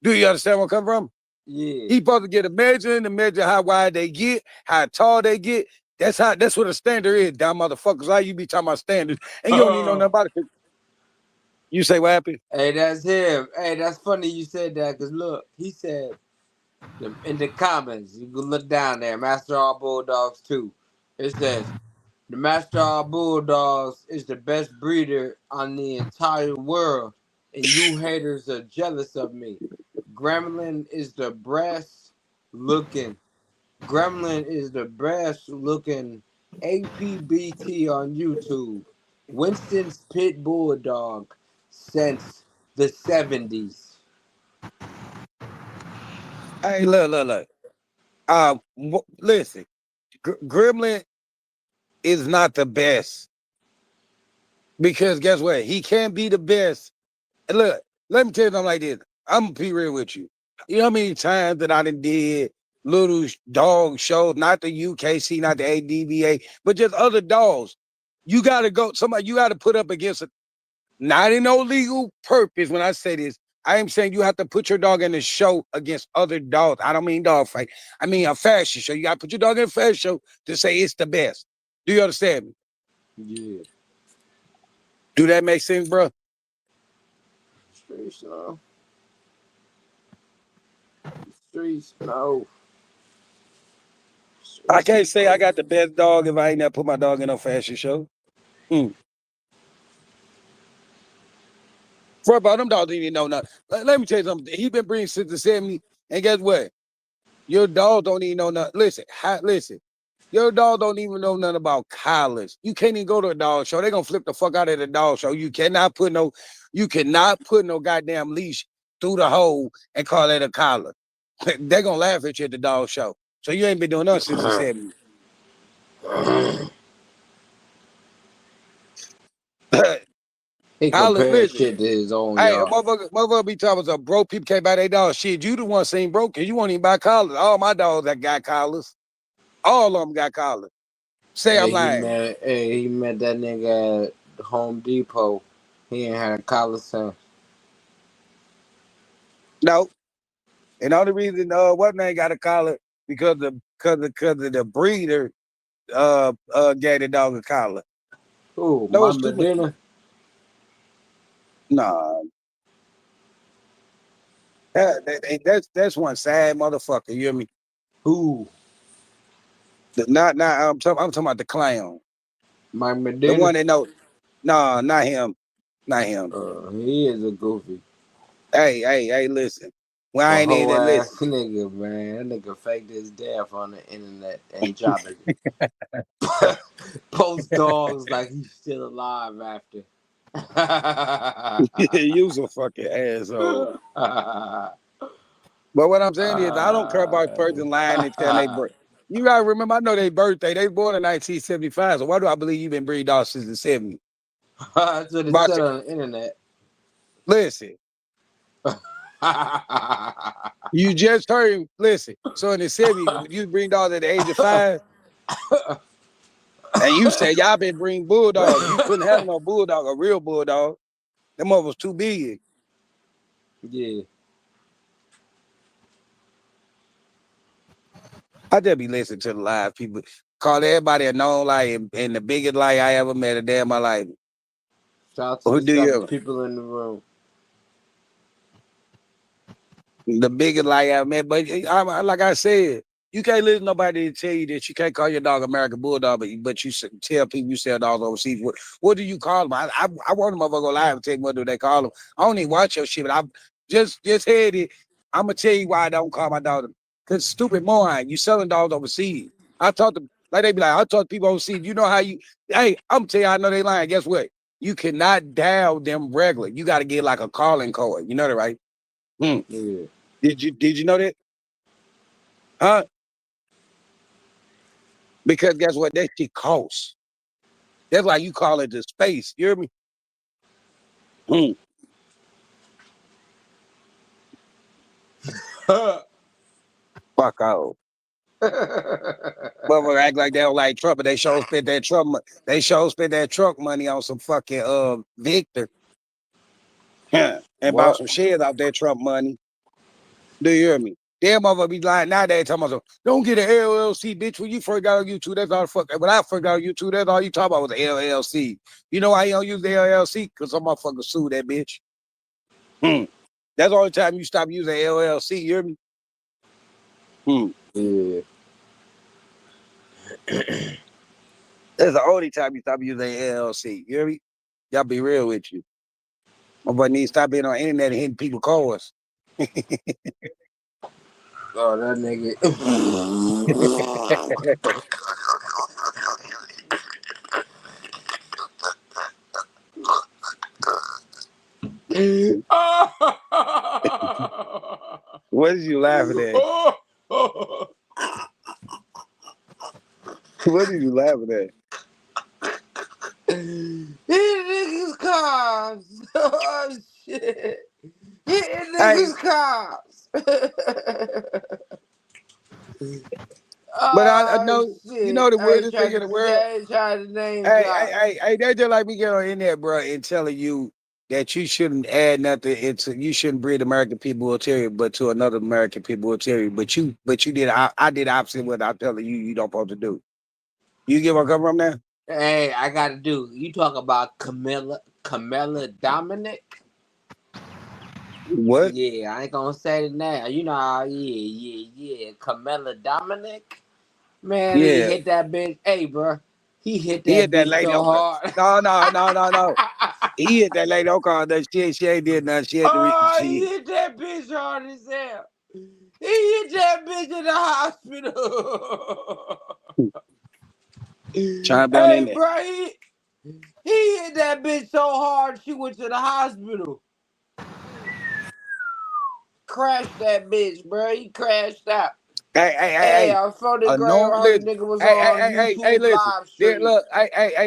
Do you understand where I come from? Yeah. He supposed to get a measure to measure how wide they get, how tall they get. That's what a standard is, dumb motherfuckers. How you be talking about standards and you don't even know nothing about it. You say what happened? Hey, that's him. Hey, that's funny you said that because look, he said in the comments, you can look down there, Master All Bulldogs too. It says, the Master All Bulldogs is the best breeder on the entire world, and you haters are jealous of me. Gremlin is the breast looking. Gremlin is the best looking APBT on YouTube. Winston's Pit Bulldog since the 70s. Hey, look. Listen, Gremlin is not the best because guess what? He can't be the best. And look, let me tell you something like this. I'm gonna be real with you. You know how many times that I done did little dog shows, not the UKC, not the ADVA, but just other dogs. You gotta go, somebody you gotta put up against it, not in no legal purpose. When I say this, I am saying you have to put your dog in a show against other dogs. I don't mean dog fight. I mean a fashion show. You gotta put your dog in a fashion show to say it's the best. Do you understand me? Yeah. Do that make sense, bro? Streets, no. Streets, no. I Streets, can't say I no. got the best dog if I ain't never put my dog in a fashion show. Mm. For about them dogs didn't even know nothing. Let me tell you something. He been breeding since the 70s. And guess what? Your dog don't even know nothing. Listen. Your dog don't even know nothing about collars. You can't even go to a dog show. They're gonna flip the fuck out of the dog show. You cannot put no goddamn leash through the hole and call it a collar. They're gonna laugh at you at the dog show. So you ain't been doing nothing since the 70s. He Collars, compared listen. shit to his own Hey, a yard. motherfucker be talking about broke people can't buy their dogs. Shit, you the one seen broke because you won't even buy collars. All my dogs that got collars. All of them got collars. Say I'm lying. He met that nigga at Home Depot. He ain't had a collar since. No. And the only reason what name got a collar because of the breeder gave the dog a collar. Who? No, My it's too much. Medina? Nah, that's one sad motherfucker. You hear me? Who? Not I'm talking about the clown. My The Medina? one that know. Nah, not him. Not him. He is a goofy. Hey, listen. When A I ain't in whole that, ass listen. nigga, man. That nigga faked his death on the internet and tried to post dogs like he's still alive after. You's a fucking asshole. But what I'm saying is, I don't care about a person lying and telling they birth. You gotta remember, I know their birthday. They born in 1975. So why do I believe you've been breed dogs since the 70s? That's what it About said to, on the internet. listen, you just heard him. Listen. So in the 70s, you breed dogs at the age of 5, and you say y'all been breeding bulldogs. You couldn't have no bulldog, a real bulldog. Them mother was too big. Yeah. I just be listening to the live people. Call everybody a known lie and the biggest lie I ever met a day in my life. Shout out to Who the do 7 you? people in the room. The biggest lie I met. But like I said, you can't listen to nobody to tell you that you can't call your dog American Bulldog, but you tell people you sell dogs overseas. What do you call them? I want them motherfucker go live and tell me what do they call them. I don't even watch your shit, but I just heard it. I'm gonna tell you why I don't call my dog. Cause stupid moron, you selling dogs overseas. I talk to like they be like, I talk to people overseas. You know how you? Hey, I'm tell you, I know they lying. Guess what? You cannot dial them regular. You got to get like a calling card. You know that, right? Hmm. Yeah. Did you know that? Huh? Because guess what? That shit costs. That's why you call it the space. You hear me? Hmm. Fuck out. Motherfucker act like they don't like Trump, but they sure spent that They sure spent that truck money on some fucking Victor. Yeah. And bought What? some shares off that Trump money. Do you hear me? Damn motherfucker be lying nowadays talking about don't get an LLC, bitch. When you first got on YouTube, that's all the fuck. When I first got on YouTube, that's all you talk about was the LLC. You know why you don't use the LLC? Because some motherfucker sued that bitch. Hmm. That's the only time you stop using LLC. You hear me? Hmm. Yeah. That's the only time you stop using LLC. You hear me? Y'all be real with you. My boy needs to stop being on the internet and hitting people cars. Oh, that nigga. What is you laughing at? What are you laughing at? These niggas cops. Oh shit. Hitting Hey, niggas cops. but I Oh know, you shit. know the I ain't weirdest thing trying in the to world? I ain't trying to name Hey, drop. they just like me get on the internet, bro, and telling you that you shouldn't add nothing into you shouldn't breed American people will tell you, but to another American people will tell you. But you did I did opposite what I'm telling you you don't supposed to do. You get where I come from now? Hey, I gotta do. You talk about Camilla Dominic? What? Yeah, I ain't gonna say it now. You know how, yeah. Camilla Dominic? Man, he Yeah. hit that bitch. Hey, bro. He hit He that hit that bitch lady so on hard. no. He hit that lady on call that she ain't did nothing. She had to Oh, he she hit that bitch hard as hell. He hit that bitch in the hospital. trying to be on in Hey, there. bro, he hit that bitch so hard she went to the hospital. Crashed that bitch, bro. He crashed out. Hey, Hey. I phone the A grave. I known heard the legend. nigga was on YouTube Listen. live Then stream. look,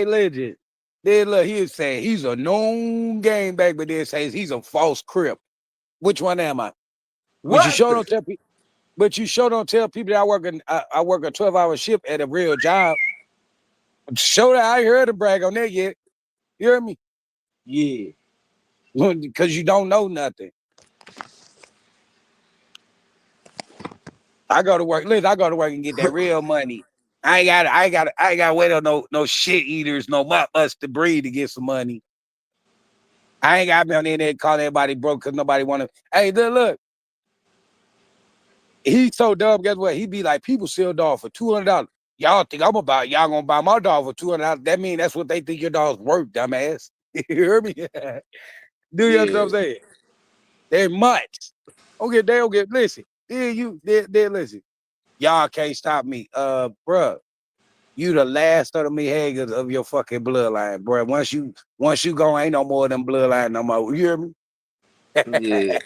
legend. Then look, he was saying he's a known game back, but then says he's a false crip. Which one am I? But you What? sure don't tell people. But you sure don't tell people that I work a 12-hour shift at a real job. Show that I ain't heard him brag on that yet. You hear me? Yeah. Because you don't know nothing. I go to work. Listen, I go to work and get that real money. I ain't got to wait on no shit eaters, no must to breed to get some money. I ain't got to be on the internet calling everybody broke because nobody want to. Hey, look, he's so dumb. Guess what? He be like, people sell dog for $200. Y'all think y'all gonna buy my dog for $200? That mean that's what they think your dog's worth, dumbass. You hear me? Do you understand what Yeah. I'm saying? They're much. Okay, they don't get listen. Then listen. Y'all can't stop me. Bruh, you the last of the Mehagas of your fucking bloodline, bruh. Once you go, ain't no more of them bloodline no more. You hear me? Yeah.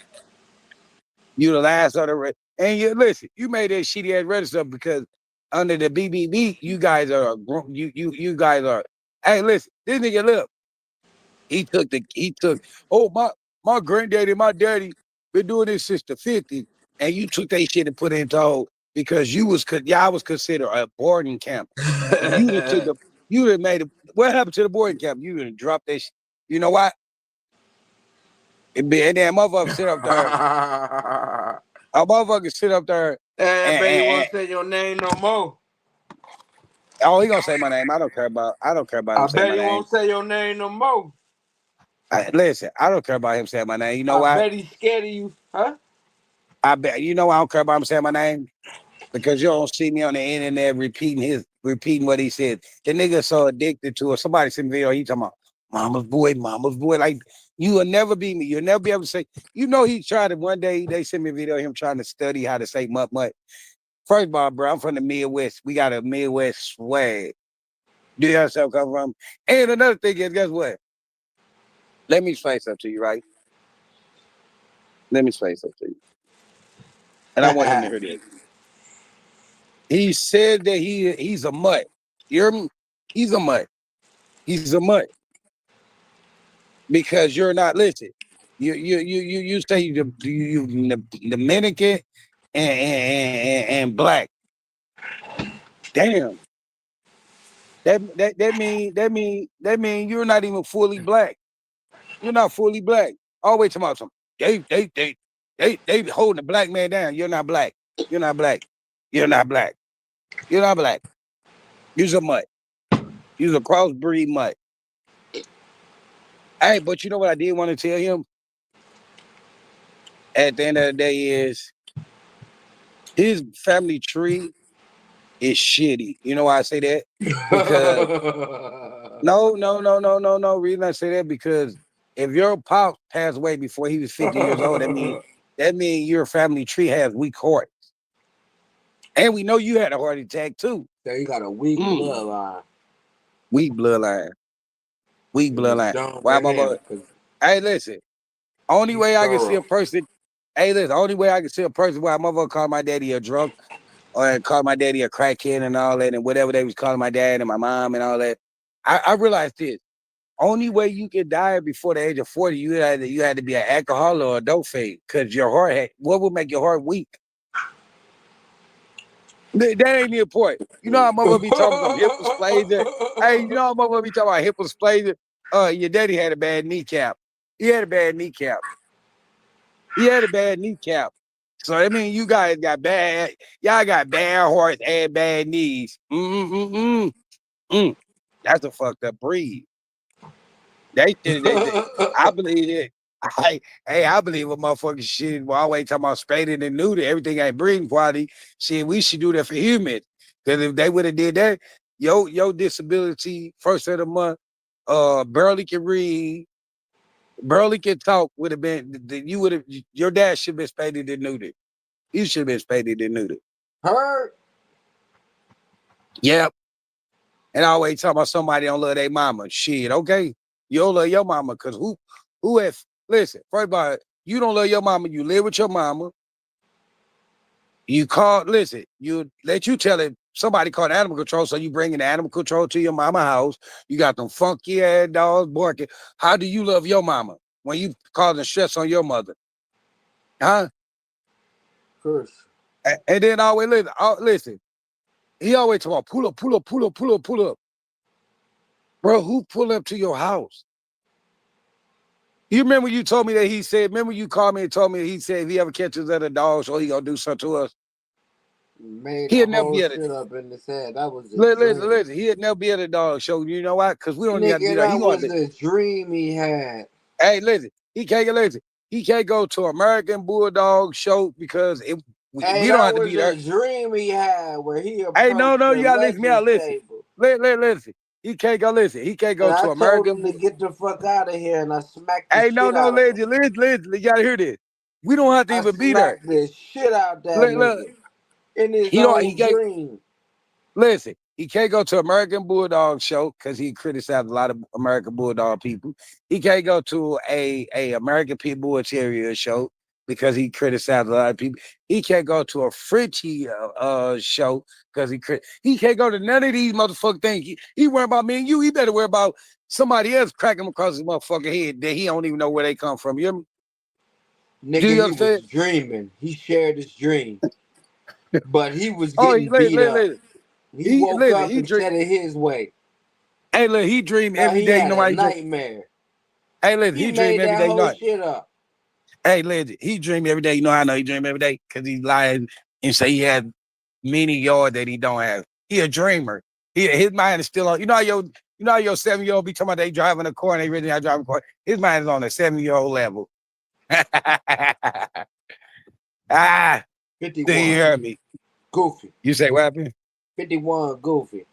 You the last of the and you listen, you made that shitty ass register because under the BBB, you guys are you guys are. Hey, listen, this nigga look, he took. Oh my granddaddy, and my daddy been doing this since the 50s, and you took that shit and put it into hold because y'all was considered a boarding camp, and you done took the you done made it. What happened to the boarding camp? You done dropped that. You know what? And then motherfucker sit up there. A motherfucker sit up there Hey, I and, bet you and, won't and say your name no more. oh, he gonna say my name. I don't care about I him saying bet my you name. won't say your name no more. Listen, I don't care about him saying my name. You know I why? bet he's scared of you, huh? I bet you know why I don't care about him saying my name? Because you don't see me on the internet repeating what he said. The nigga so addicted to it. Somebody sent me a video, he talking about mama's boy. Like you will never be me. You'll never be able to say, you know, he tried it one day. They sent me a video of him trying to study how to say mutt. First of all, bro, I'm from the Midwest. We got a Midwest swag. Do you understand where I come from? And another thing is, guess what? Let me explain something to you, right? Let me explain something to you. And I want him to hear this. He said that he's a mutt. You hear me? He's a mutt. He's a mutt. Because you're not listen. You say you Dominican and black. Damn. That mean you're not even fully black. You're not fully black. Always talking about some. They holding the black man down. You're not black. You're not black. You're not black. You're not black. You're a mutt. You're a crossbreed mutt. Hey, but you know what I did want to tell him at the end of the day is his family tree is shitty. You know why I say that? Because no. Reason I say that because if your pop passed away before he was 50 years old, that mean your family tree has weak heart. And we know you had a heart attack too. So you got a weak Mm. bloodline. Weak bloodline. Weak You just bloodline. don't Why get my him boy? because Hey, listen. Only he's way I can see a thorough. person. Hey, listen. Only way I can see a person why my mother called my daddy a drunk or called my daddy a crackhead and all that and whatever they was calling my dad and my mom and all that. I realized this. Only way you could die before the age of 40, you had to be an alcoholic or a dope fiend because your heart what would make your heart weak? That ain't the point. You know how mother be talking about hip dysplasia? Hey, you know how mother be talking about hip dysplasia? Your daddy had a bad kneecap. He had a bad kneecap. He had a bad kneecap. So I mean, y'all got bad hearts and bad knees. Mm. That's a fucked up breed. I believe it. I believe a motherfucking shit. We're always talking about spaded and neutered. Everything ain't breeding quality. Shit, we should do that for humans. Because if they would have did that, your disability first of the month, barely can read, barely can talk, would have been you would have your dad should have been spaded and neutered. You should have been spaded and neutered. Hurt. Yep. And I always talk about somebody don't love their mama. Shit, okay. You don't love your mama because who if listen, first of all, you don't love your mama, you live with your mama. You call, listen, you tell it somebody called animal control, so you bring in the animal control to your mama house. You got them funky ass dogs barking. How do you love your mama when you causing stress on your mother? Huh? Curse. And then always listen. He always talk about pull up. Bro, who pull up to your house? You remember you told me that he said, remember you called me and told me he said if he ever catches other dogs, so he gonna do something to us. Made a He'll never whole be able to. shit up in his head. That was a dream. Listen. He'll never be able to dog show. You know why? Because we don't even have to be Nigga, there. He that going was to. a dream he had. Hey, listen. He can't get listen. He can't go to American Bulldog show because Hey, we don't that have to was be there. a dream he had where he Hey, no, approached no, the you gotta listen me out. legends Listen. table. Listen. He can't go listen. He can't And go I to told American. him to get the fuck out of here, and I smacked the Hey, shit no, out of him. listen. You gotta hear this. We don't have to I even be there. smacked the shit out that Look, nigga in his he don't. He own can't. dream. Listen, he can't go to American Bulldog show because he criticized a lot of American Bulldog people. He can't go to a American Pit Bull Terrier show because he criticized a lot of people. He can't go to a Frenchie show because he can't go to none of these motherfucking things. He worry about me and you. He better worry about somebody else cracking him across his motherfucking head that he don't even know where they come from. You hear me? Do Nigga, you he was understand? dreaming. He shared his dream, but he was Oh, getting beat up. He he woke listen. up and said it his way. Hey, look, he dream Now every he day. You had know a why he dream? nightmare. Hey, listen, He he dream made every that day. You whole know, shit up. hey, legend, he dream every day. You know how I know he dream every day? Because he lied and say he had many yards that he don't have. He a dreamer. His mind is still on. You know how your 7-year-old be talking about they driving a car and they really not driving a car. His mind is on a 7-year-old level. Ah, do you 51. hear me? Goofy. You say what happened? 51 goofy.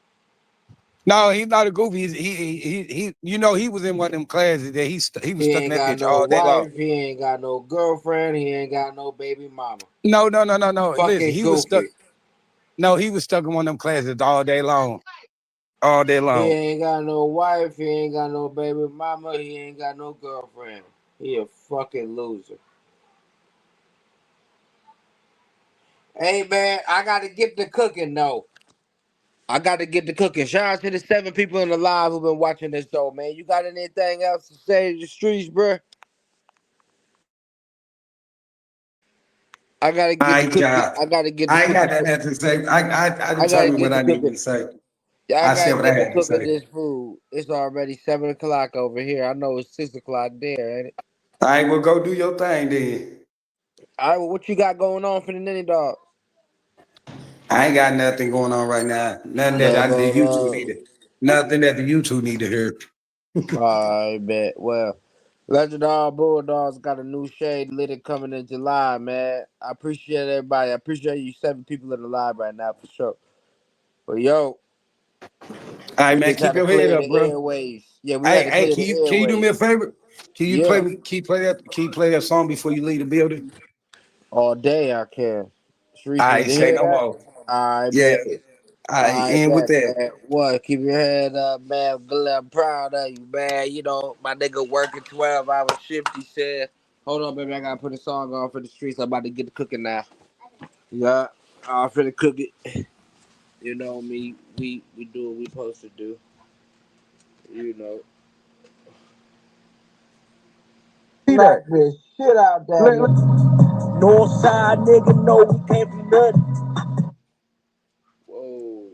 No, he's not a goofy. He you know, he was in one of them classes that he was He stuck in ain't that got bitch no all day long. wife. He ain't got no girlfriend. He ain't got no baby mama. No. Listen, Fucking he was stuck. goofy. No, he was stuck in one of them classes all day long. All day He long. ain't got no wife. He ain't got no baby mama. He ain't got no girlfriend. He a fucking loser. Hey man, I gotta get the cooking though. I gotta get the cooking. Shout out to the 7 people in the live who been watching this though, man. You got anything else to say to the streets, bruh? I gotta get the I cooking. got I gotta get the I ain't got cooking. that to say. I I gotta determined get what the I needed cooking. to say. Yeah, I I gotta said what I get the had to cooking say. this food. It's already 7 o'clock over here. I know it's 6 o'clock there, ain't it? All right, well, go do your thing then. All right, well, what you got going on for the Ninny Dog? I ain't got nothing going on right now. Nothing that No, the no, YouTube no. needed. Nothing that the YouTube need to hear. I bet. Well, Legendary Bulldogs got a new shade lit coming in July, man. I appreciate everybody. I appreciate you 7 people in the live right now for sure. But yo, All right, we man, just had keep to your head clear up, the bro. airways. Yeah, we had Hey, to hey, clear the can you do me a airways. favor? Yeah, Can you play that song before you leave the building? all day I can. Sharice I need ain't to say hear no that. more. I Yeah. bet. I I end with bet, that. man. What? Keep your head up, man. I'm proud of you, man. You know, my nigga working 12-hour shift. He said, hold on, baby. I got to put a song on for the streets. I'm about to get the cooking now. Yeah. I'm finna cook it. You know me. We do what we supposed to do. You know. Smack the shit out that nigga. Northside nigga, no, we came from nothing. Whoa.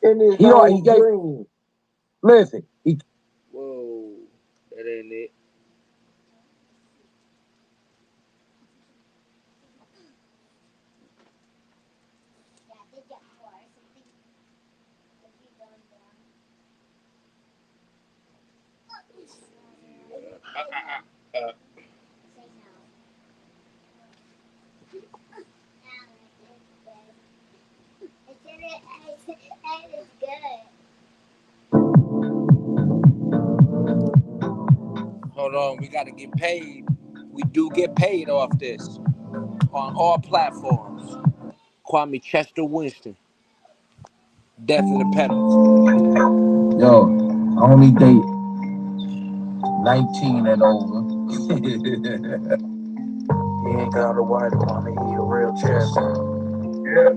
In his He own gave dream. listen. Whoa. That ain't it. Hold on, we gotta get paid. We do get paid off this on all platforms. Kwame Chester Winston, Death in the Pedals. Yo, I only date 19 and over. He ain't got a wife, Kwame, he a real Chester. Yeah.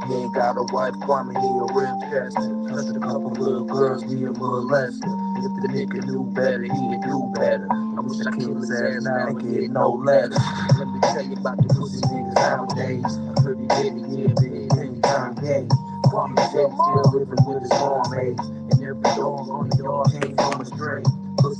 He ain't got a wife, Kwame, he a real Chester. Just a couple little girls, he a molester. If the nigga knew better, he'd do better. I wish I killed his ass now and get no letters. Let me tell you about the pussy niggas nowadays. I really didn't give it, then he turned gay. Kwame J still living with his mom age. And every dog on the yard came from a stray.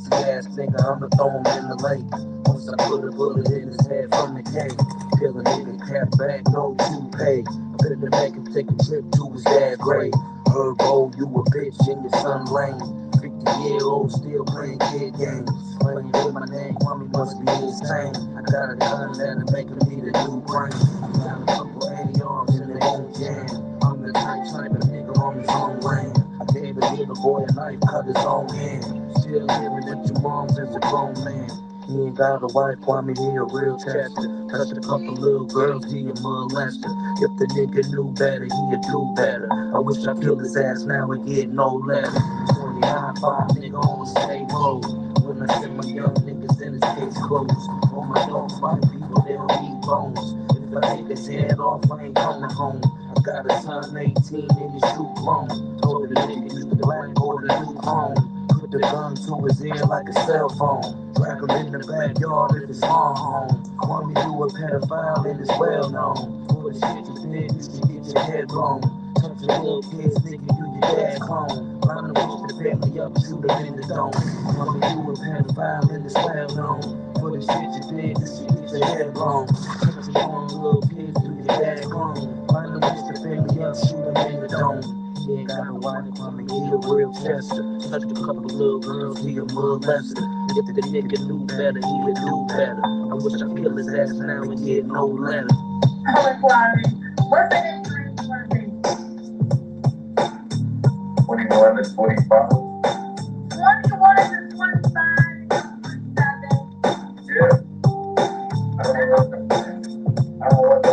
pussy ass nigga, I'ma throw him in the lake. Once I put a bullet in his head from the cake. Peel a nigga cap back, no toupee. I'm finna make him take a trip to his dad's grave. Herbo, you a bitch in your son lane. 50-year-old still playing kid games. Playing with my name, mommy must be insane. I got a gun that'll make him need a new brain. Got a couple 80 arms in their own jam. I'm the type of nigga on his own lane. I gave a little boy a knife, cut his own hand. Still living with your moms as a grown man. He ain't got a wife, Kwame, he a real tester. Touched a couple little girls, he a molester. If the nigga knew better, he'd do better. I wish I killed his ass now and get no letter. 29, 5 nigga on the same road. When I send my young niggas in his case closed. On my dogs fight people, they don't eat bones. If I take his head off, I ain't coming home. I got a son 18 and his shoe grown. Told the nigga use the black or the new chrome. Put the gun to his ear like a cell phone. Drag him in the backyard of his mom home. Call me you a pedophile and it's well known. For the shit you did, you should get your head blown. Touch your little kids, nigga, you your dad's clone. Line them with the family up, shoot them in the dome. Call me you a pedophile and it's well known. For the shit you did, you should get your head blown. Touch your own little kids, you your dad's clone. Line them with the family up, shoot them in the dome. He ain't got a wife, Kwame, he a real chester. Touched a couple little girls, he a molester. If the nigga knew better, he would do better. I wish I kill his ass now and get no letter. What's the injury gonna be? 21 to 25. 21 to 25 and 27. Yeah. I don't know what